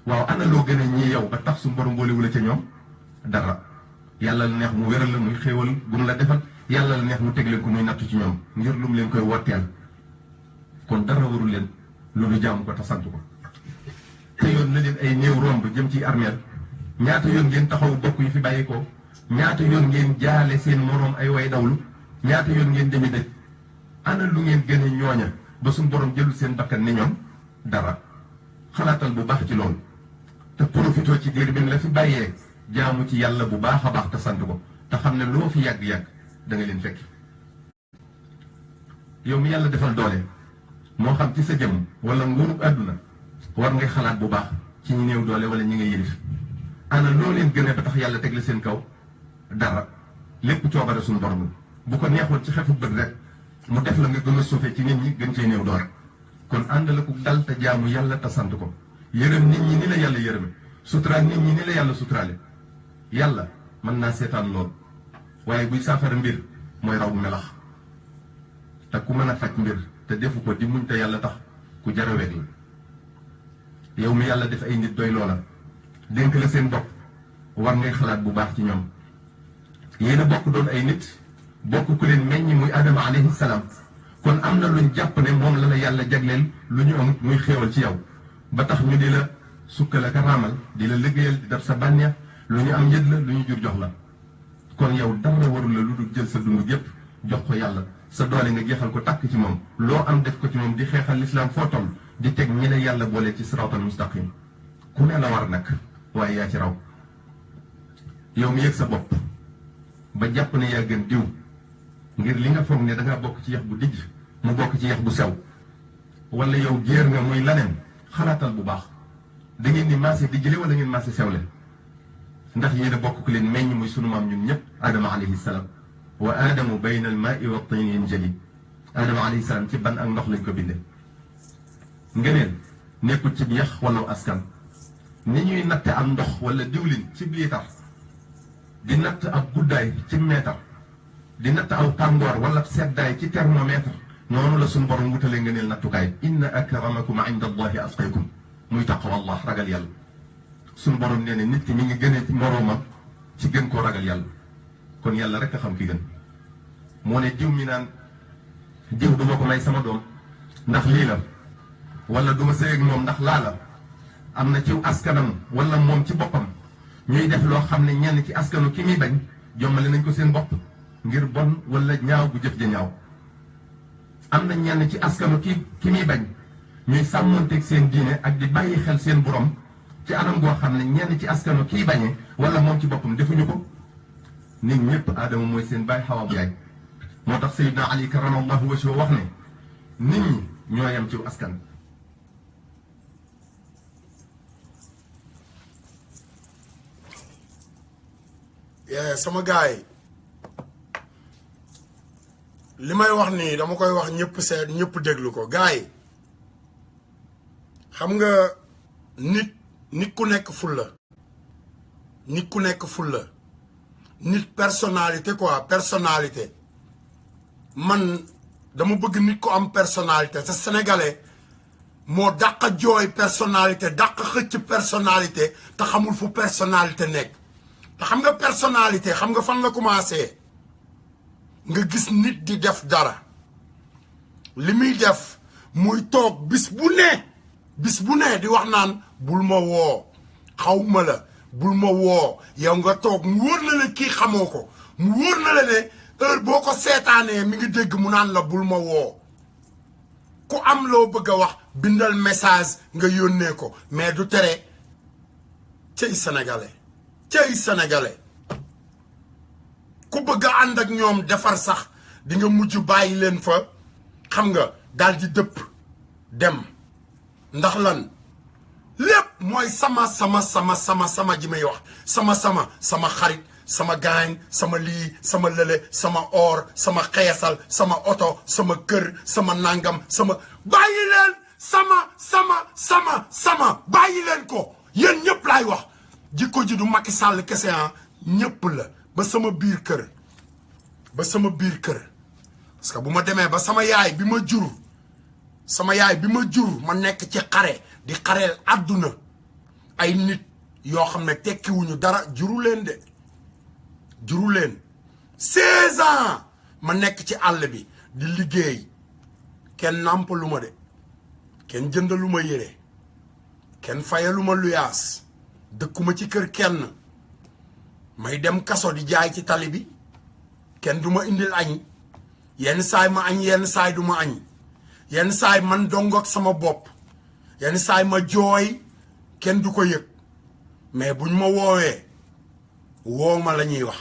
waaw ana loo gën a ñii yow ba tax suñu borom boolewula ca ñoom dara. yàlla la neex mu wéral la muy xéewal gum la defal yàlla la neex mu teg leen ko muy nattu ci ñoom ngir lu mu leen koy wotteel kon dara warul leen loolu jaamu ko te sant ko. te yoon na leen ay néew romb jëm ci armeel ñaata yoon ngeen taxaw bokk yi fi bàyyi ko ñaata yoon ngeen jaale seen moroom ay way dawlu ñaata yoon ngeen demi dëj ana lu ngeen gën a ñooña ba suñu borom jëlul seen bakkan ni ñoom dara. xalaatal bu baax ci loolu te profitoo ci diir bi la fi bàyyee jaamu ci yàlla bu baax a baax te sant ko te xam ne loo fi yàgg-yàgg da nga leen fekk. yow mi yàlla defal doole moo xam ci sa jëm wala nguurub àdduna war ngay xalaat bu baax ci ñi néew doole wala ñi nga yëlif ana loo leen gënee ba tax yàlla teg la seen kaw dara. lépp coobare suñu borom bu ko neexoon ci xefu bët rek mu def la nga gën a suufee ci nit ñi gën cee néew doole. kon àndale ko dal te jaamu yàlla te sant ko yërëm nit ñi ni la yàlla yërëme suturaal nit ñi ni la yàlla suturaale. yàlla mën naa seetaan lool waaye buy saafara mbir mooy raw melax te ku mën a faj mbir te defu ko di muñ te yàlla tax ku jar a weg la. yow mi yàlla def ay nit doy loola dénk la seen bopp war ngay xalaat bu baax ci ñoom. yéen a bokk doon ay nit bokk ku leen meññ muy Adama alayhi salaam kon am na luñ jàpp ne moom la la yàlla jagleel lu ñu am muy xéewal ci yow ba tax ñu di la sukkal ak raamal di la liggéeyal di def sa bànneex lu ñu am yët la lu ñu jur jox la. kon yow dara warul la lu dul jël sa dund yépp jox ko yàlla sa doole nga jeexal ko tàkk ci moom loo am def ko ci moom di xeexal lislaam foo toll di teg ñi la yàlla boole ci siraatal mustaqim ku ne la war nag waaye yaa ci raw. yow mi yëg sa bopp ba jàpp ne yaa gën diw ngir li nga foog ne dangaa bokk ci yax bu dijj mu bokk ci yax bu sew wala yow géer nga muy laneen xalaatal bu baax da ngeen ni maase dijjle wala ngeen maase sewle ndax yéen a bokk ku leen meññ muy sunu maam ñun ñëpp Adama alayhi salaam wa aadamu bayna al maai wa tini yanjali Adama alayhi salaam ci ban ak ndox lañ ko bindee. ngeneen nekkul ci yax wala askan ni ñuy natte am ndox wala diwlin ci liitar di natt ab guddaay ci meetar di natt aw tàngoor wala seddaay ci thermomètre noonu la suñu borom wutalee ngëneel nattukaay. inna akramakum inda allahi atqakum muy taqwa allah ragal yàlla. suñu borom nee ne nit ki mi ngi gënee ci moroomam ci gën koo ragal yàlla kon yàlla rek a xam ki gën. moo ne diw mi naan diw du ma ko may sama doom ndax lii la wala du ma sëy ak moom ndax laa la am na ci askanam wala moom ci boppam ñuy def loo xam ne ñenn ci askanu ki muy bañ jommale nañ ko seen bopp ngir bon wala ñaaw bu jëf ja ñaaw. am na ñenn ci askanu ki muy bañ ñuy sàmmonteeg seen diine ak di bàyyi xel seen borom ci anam goo xam ne ñenn ci askanu kiy bañee wala moom ci boppam defuñu ko. nit ñëpp aadama mooy seen baay xawa bu yaay moo tax Seydina Ali karamallahu wajhahu wax ne nit ñi ñoo yem ci askan. sama gaay li may wax nii dama koy wax ñëpp seet ñëpp déglu ko gaay xam nga nit ku nekk fulla nit ku nekk fulla nit personnalité quoi personnalité man dama bëgg nit ko am personnalité te sénégalais moo dàq jooy personnalité dàq xëcc personnalité te xamul fu personnalité nekk te xam nga personnalité xam nga fan la commencé nga gis nit di def dara li muy def muy toog bis bu ne di wax naan bul ma woo xawma la bul ma woo yow nga toog mu wóor na la kii xamoo ko mu wóor na la ne heure boo ko seetaanee mi ngi dégg mu naan la bul ma woo ku am loo bëgg a wax bindal message nga yónnee ko mais du tere cey sénégalais ku bëgg a ànd ak ñoom defar sax di nga mujj bàyyi leen fa xam nga daal di dëpp dem ndax lan lépp mooy sama ji may wax sama xarit sama gaañ sama lii sama lële sama or sama xeesal sama oto sama kër sama nangam sama bàyyi leen sama bàyyi leen ko yéen ñëpp laay wax jikko ji du Macky Sall kese ñëpp la ba sama biir kër parce que bu ma demee ba sama yaay bi ma jur ma nekk ci xare di xareel ay nit yoo xam ne tekkiwuñu dara juru leen de juru leen 16 ans ma nekk ci àll bi di liggéey kenn nàmpalu ma de kenn jëndalu ma yére kenn fayalu ma luyaas dëkkuma ci kër kenn may dem kaso di jaay ci tali bi kenn du ma indil añ yenn saay ma añ yenn saay du ma añ yenn saay man dong ak sama bopp yenn saay ma jooy kenn du ko yëg mais buñ ma woowee woo ma la ñuy wax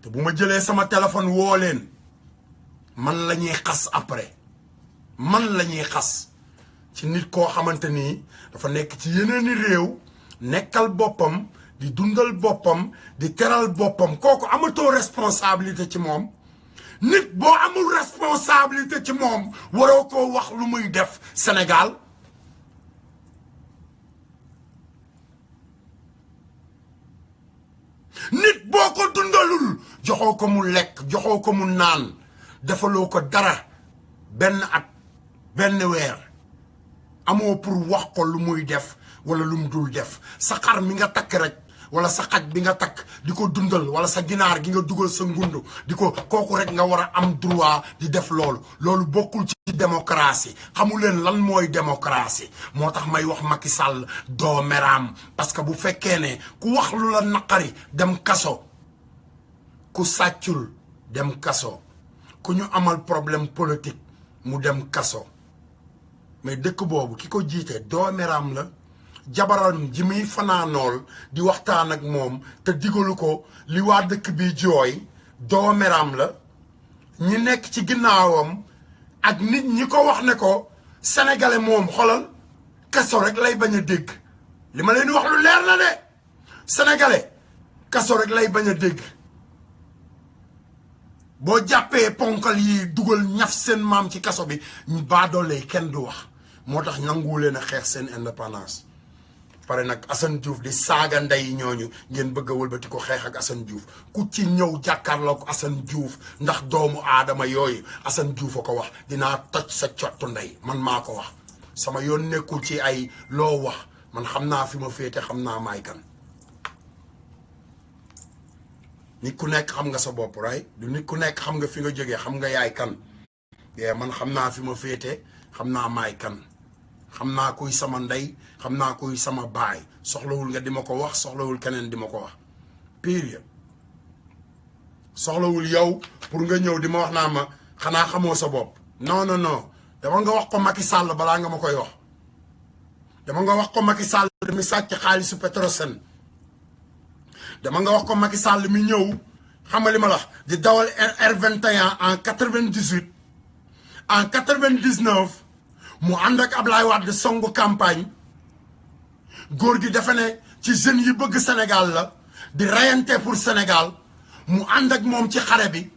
te bu ma jëlee sama téléphone woo leen man la ñuy xas après man la ñuy xas ci nit koo xamante ni dafa nekk ci yeneeni réew nekkal boppam di dundal boppam di teral boppam kooku amatoo responsabilité ci moom nit boo amul responsabilité ci moom waroo koo wax lu muy def Sénégal nit boo ko dundalul joxoo ko mu lekk joxoo ko mu naan defaloo ko dara benn at benn weer amoo pour wax ko lu muy def wala lu mu dul def sa xar mi nga takk rek wala sa xaj bi nga takk di ko dundal wala sa ginaar gi nga dugal sa ngundu di ko kooku rek nga war a am droit di def loolu bokkul ci démocratie xamu leen lan mooy démocratie moo tax may wax Macky Sall doo meraam parce que bu fekkee ne ku wax lu la naqari dem kaso ku sàccul dem kaso ku ñu amal problème politique mu dem kaso mais dëkk boobu ki ko jiite doo meraam la jabaram ji muy fanaanool di waxtaan ak moom te digalu ko li waa dëkk bi jooy doo meraam la ñi nekk ci ginnaawam ak nit ñi ko wax ne ko sénégalais moom xolal kaso rek lay bañ a dégg li ma leen di wax lu leer na de sénégalais kaso rek lay bañ a dégg boo jàppee ponkal yi dugal ñaf seen maam ci kaso bi ñu baadoole kenn du wax moo tax nanguwu leen a xeex seen indépendance pare nag Assane Diouf di saaga ndey ñooñu ngeen bëgg a wëlbati ko xeex ak Assane Diouf ku ci ñëw jàkkaarloo ko Assane Diouf ndax doomu aadama yooyu Assane Diouf a ko wax dinaa toj sa cottu ndey man maa ko wax sama yoon nekkul ci ay loo wax man xam naa fi ma féete xam naa maay kan nit ku nekk xam nga sa bopp right du nit ku nekk xam nga fi nga jógee xam nga yaay kan man xam naa fi ma féete xam naa maay kan xam naa kuy sama ndey xam naa kuy sama baay soxlawul nga di ma ko wax soxlawul keneen di ma ko wax période soxlawul yow pour nga ñëw di ma wax naa ma xanaa xamoo sa bopp non dama nga wax ko Macky Sall balaa nga ma koy wax dama nga wax ko Macky Sall mi sàcc xaalisu Petrosen dama nga wax ko Macky Sall mi ñëw xam nga li ma la di dawal R21 en 98 en 99 mu ànd ak Ablaye Wade songu campagne góor gi dafa ne ci jeunes yi bëgg Sénégal la di reyante pour Sénégal mu ànd ak moom ci xare bi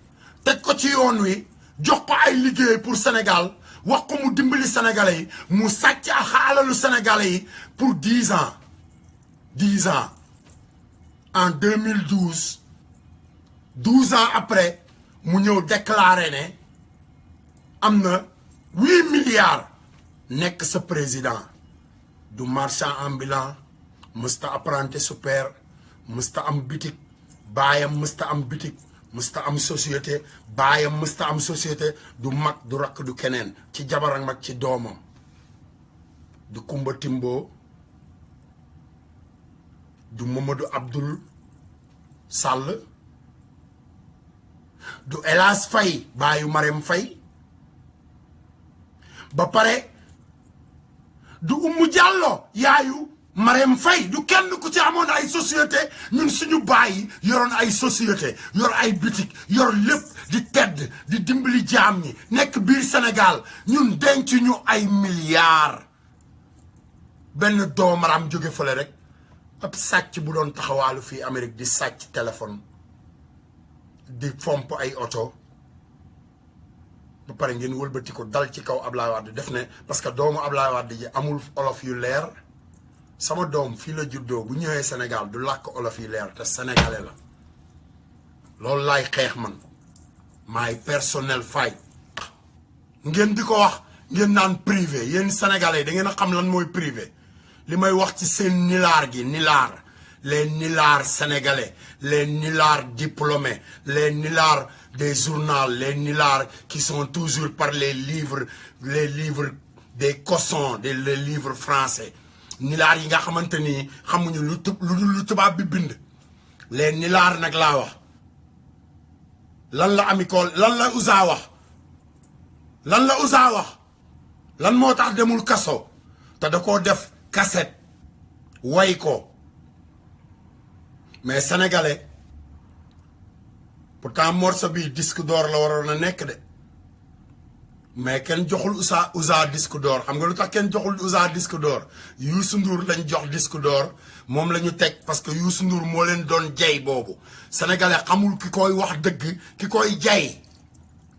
teg ko ci yoon wi jox ko ay liggéey pour Sénégal wax ko mu dimbali Sénégalais yi mu sàcc alalu Sénégalais yi pour 10 ans en 2012 12 ans après mu ñëw déclaré ne am na 8 milliards nekk sa président du marchand ambulant mësta apprenti super mësta am bitik baayam mësta am bitik mësta am société baayam mësta am société du mag du rakk du keneen ci jabar ak mag ci doomam du Kumba Timbo du Mamadou Abdoul Sall du Elas Faye baayu Marème Faye ba pare du Oumou Diallo yaayu Marème Faye du kenn ku ci amoon ay société ñun suñu baay yoroon ay société yor ay bitik yor lépp di tedd di dimbali jaam ñi nekk biir Sénégal ñun denc ñu ay milliards benn doomaram jóge fële rek ab sàcc bu doon taxawaalu fii Amérique di sàcc téléphone di fomp ay oto ba pare ngeen wëlbati ko dal ci kaw Ablaye Wade def ne parce que doomu Ablaye Wade ji amul olof yu leer sama doom fii la juddoo bu ñëwee Sénégal du làkk olof yu leer te sénégalais la loolu laay xeex man maay personnel fight ngeen di ko wax ngeen naan privé yéen sénégalais da ngeen a xam lan mooy privé li may wax ci seen nilaar gi nilaar les nilards sénégalais les nilards diplômés les nilards des journaux les nilards qui sont toujours par les livres des cossons les livres français nilards yi nga xamante ni xamuñu lu tubaab bi bind les nilards nag laa wax lan la amicole lan la Ouza wax lan moo tax demul kaso te da koo def cassette way ko mais sénégalais pourtant morceau bi disque d'or la waroon a nekk de mais kenn joxul Ouza disque d'or xam nga lu tax kenn joxul Ouza disque d'or Youssou Ndour lañ jox disque d'or moom la ñu teg parce que Youssou Ndour moo leen doon jay boobu sénégalais xamul ki koy wax dëgg ki koy jay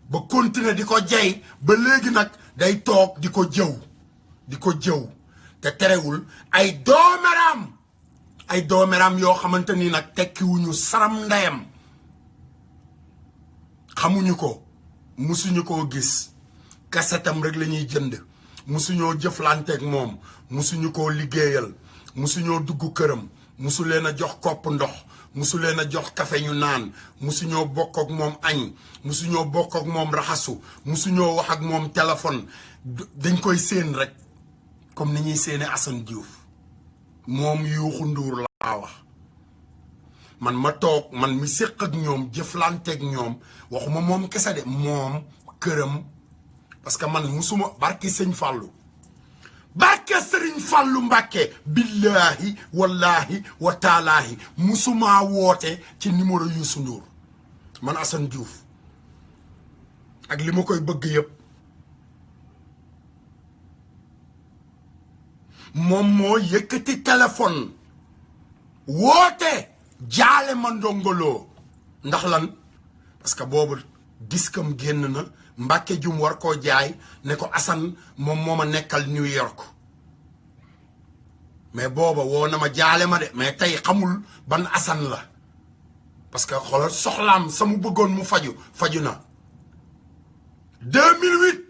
ba continuer di ko jay ba léegi nag day toog di ko jëw te terewul ay doomeram yoo xamante ni nag tekkiwuñu saram ndeyam xamuñu ko musuñu koo gis kasetam rek la ñuy jënd musuñoo jëflanteeg moom musuñu koo liggéeyal musuñoo dugg këram musu leen a jox kopp ndox musu leen a jox kafe ñu naan musuñoo bokk ak moom añ musuñoo bokk ak moom raxasu musuñoo wax ak moom téléphone dañ koy séen rek comme ni ñuy séene Assane Diouf moom Youssou Ndour laa wax man ma toog man mi séq ak ñoom jëflanteeg ñoom waxuma moom kese de moom këram parce que man musuma barke sëñ Fallou barke sëriñ Fallou Mbàkke billaahi wallaahi wa taalaahi musuma woote ci numéro Youssou Ndour man Assane Diouf ak li ma koy bëgg yëpp moom moo yëkkati téléphone woote jaale ma ndongoloo ndax lan parce que boobu diskam génn na Mbàkke Jum war koo jaay ne ko Assane moom moo ma nekkal New York mais booba woo na ma jaale ma de mais tey xamul ban Assane la parce que xoolal soxlaam sama bëggoon mu faju na 2008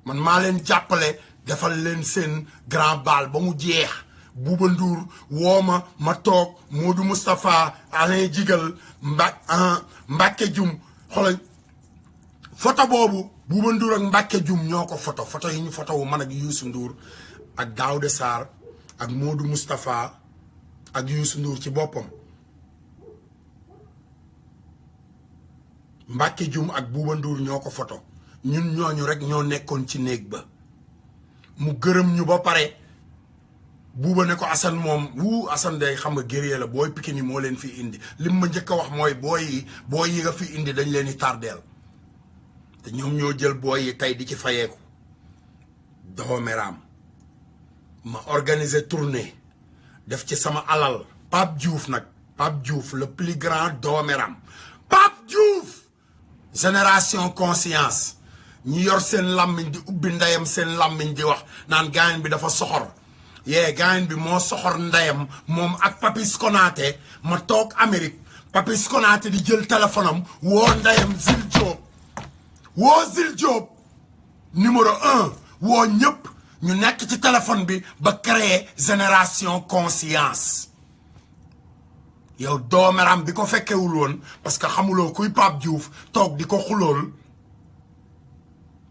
man maa leen jàppale defal leen seen grand bal ba mu jeex Bouba Ndour woo ma toog Modou Moustapha Alain Jigal Mbàkke Jum xoolal photo boobu Bouba Ndour ak Mbàkke Jum ñoo ko photo yi ñu photo wu man ak Youssou Ndour ak Daouda Sarr ak Modou Moustapha ak Youssou Ndour ci boppam Mbàkke Jum ak Bouba Ndour ñoo ko photo ñun ñooñu rek ñoo nekkoon ci néeg ba mu gërëm ñu ba pare Bouba ne ko Assane moom Assane day xam nga guerrier la booy Pikine moo leen fi indi lim ma njëkk a wax mooy booy yi nga fi indi dañ leen di tardeel te ñoom ñoo jël booy yi tey di ci fayeeku dooméram ma organiser tournée def ci sama alal Pape Diouf le plus grand dooméram Pape Diouf génération conscience ñi yor seen làmmiñ di ubbi ndeyam seen làmmiñ di wax naan gaañ bi dafa soxor gaañ bi moo soxor ndeyam moom ak Papis Konaté ma toog Amérique Papis Konaté di jël téléphone am woo ndeyam Zil Diop numéro 1 woo ñëpp ñu nekk ci téléphone bi ba créer génération conscience yow doomeram bi ko fekkewul woon parce que xamuloo kuy Pape Diouf toog di ko xulool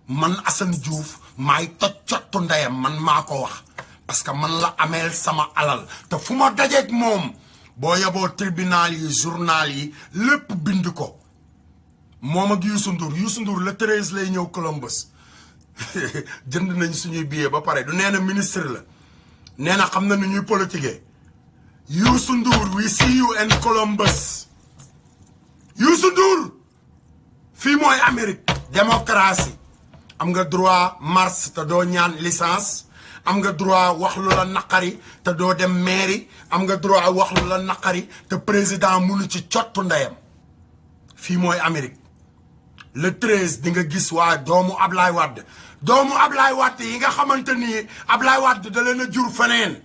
man Assane Diouf maay toj cottu ndeyam man maa ko wax parce que man la ameel sama alal te fu ma dajeeg moom boo yeboo tribunal yi journal yi lépp bind ko moom ak Youssou Ndour le 13 lay ñëw Columbus jënd nañ suñuy billet ba pare du nee na ministre la nee na xam na nu ñuy politiquer Youssou Ndour we see you in Columbus Youssou Ndour fii mooy Amérique démocratie am nga droit marche te doo ñaan licence am nga droit wax lu la naqari te doo dem mairie am nga droit wax lu la naqari te président munu ci cottu ndeyam fii mooy Amérique le 13 di nga gis waa doomu Ablaye Wade yi nga xamante ni Ablaye Wade da leen a jur feneen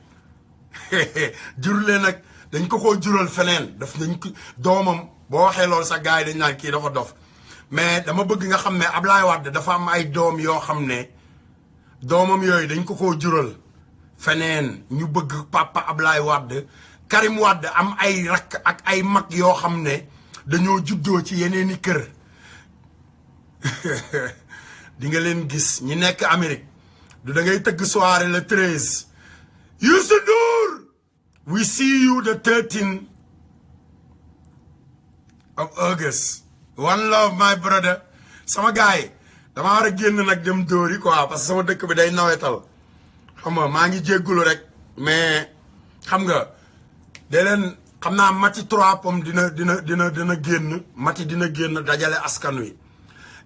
jur leen nag dañ ko jural feneen daf nañ ko doomam boo waxee loolu sax gars yi dañ naan kii dafa dof mais dama bëgg nga xam ne Ablaye Wade dafa am ay doom yoo xam ne doomam yooyu dañ ko jural feneen ñu bëgg papa Ablaye Wade Karim Wade am ay rakk ak ay mag yoo xam ne dañoo juddoo ci yeneeni kër di nga leen gis ñi nekk Amérique du da ngay tëgg soirée le 13 Youssou Ndour we see you the 13 of August one love my brother sama gaay dama war a génn nag dem dóori quoi parce que sama dëkk bi day nawetal xam nga maa ngi jéggulu rek mais xam nga de leen xam naa Mati 3 Pommes dina génn Mati dina génn dajale askan wi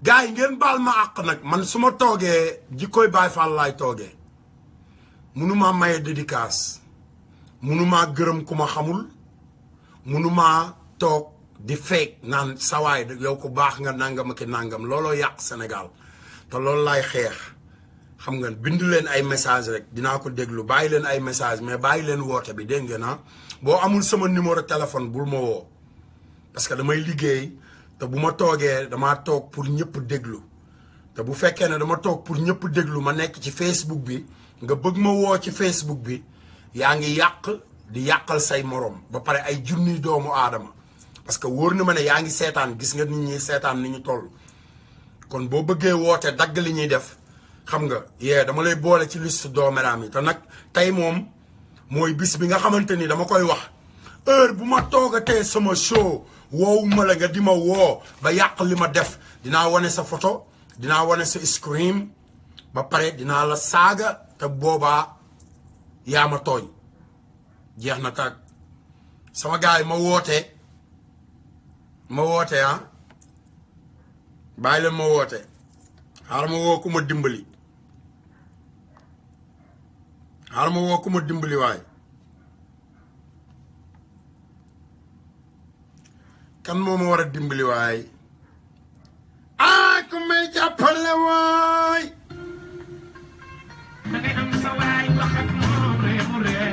gars yi ngeen baal ma àq nag man su ma toogee jikkoy Baay Faal laay toogee munumaa maye dédicace munumaa gërëm ku ma xamul munumaa toog di feek naan sawaay yow ko baax nga nangam ak nangam looloo yàq Sénégal te loolu laay xeex xam nga bindu leen ay message rek dinaa ko déglu bàyyi leen ay message mais bàyyi leen woote bi dégg ngeen ah boo amul sama numéro téléphone bul ma woo parce que damay liggéey te bu ma toogee damaa toog pour ñëpp déglu te bu fekkee ne dama toog pour ñëpp déglu ma nekk ci Facebook bi nga bëgg ma woo ci Facebook bi yaa ngi yàq di yàqal say morom ba pare ay junniy doomu aadama parce que wóor na ma ne yaa ngi seetaan gis nga nit ñi seetaan ni ñu toll kon boo bëggee woote dagg li ñuy def xam nga dama lay boole ci liste doomeraam yi te nag tey moom mooy bis bi nga xamante ni dama koy wax heure bu ma toogatee sama show woowu ma la nga di ma woo ba yàq li ma def dinaa wane sa photo dinaa wane sa screen ba pare dinaa la saaga te boobaa yaa ma tooñ jeex na tàgg sama gars yi ma woote ah bàyyi leen ma woote xaaral ma woo ku ma dimbali waay kan moo ma war a dimbali waay ku may jàppale waay da ngay am sa waay wax ak moom ree mu ree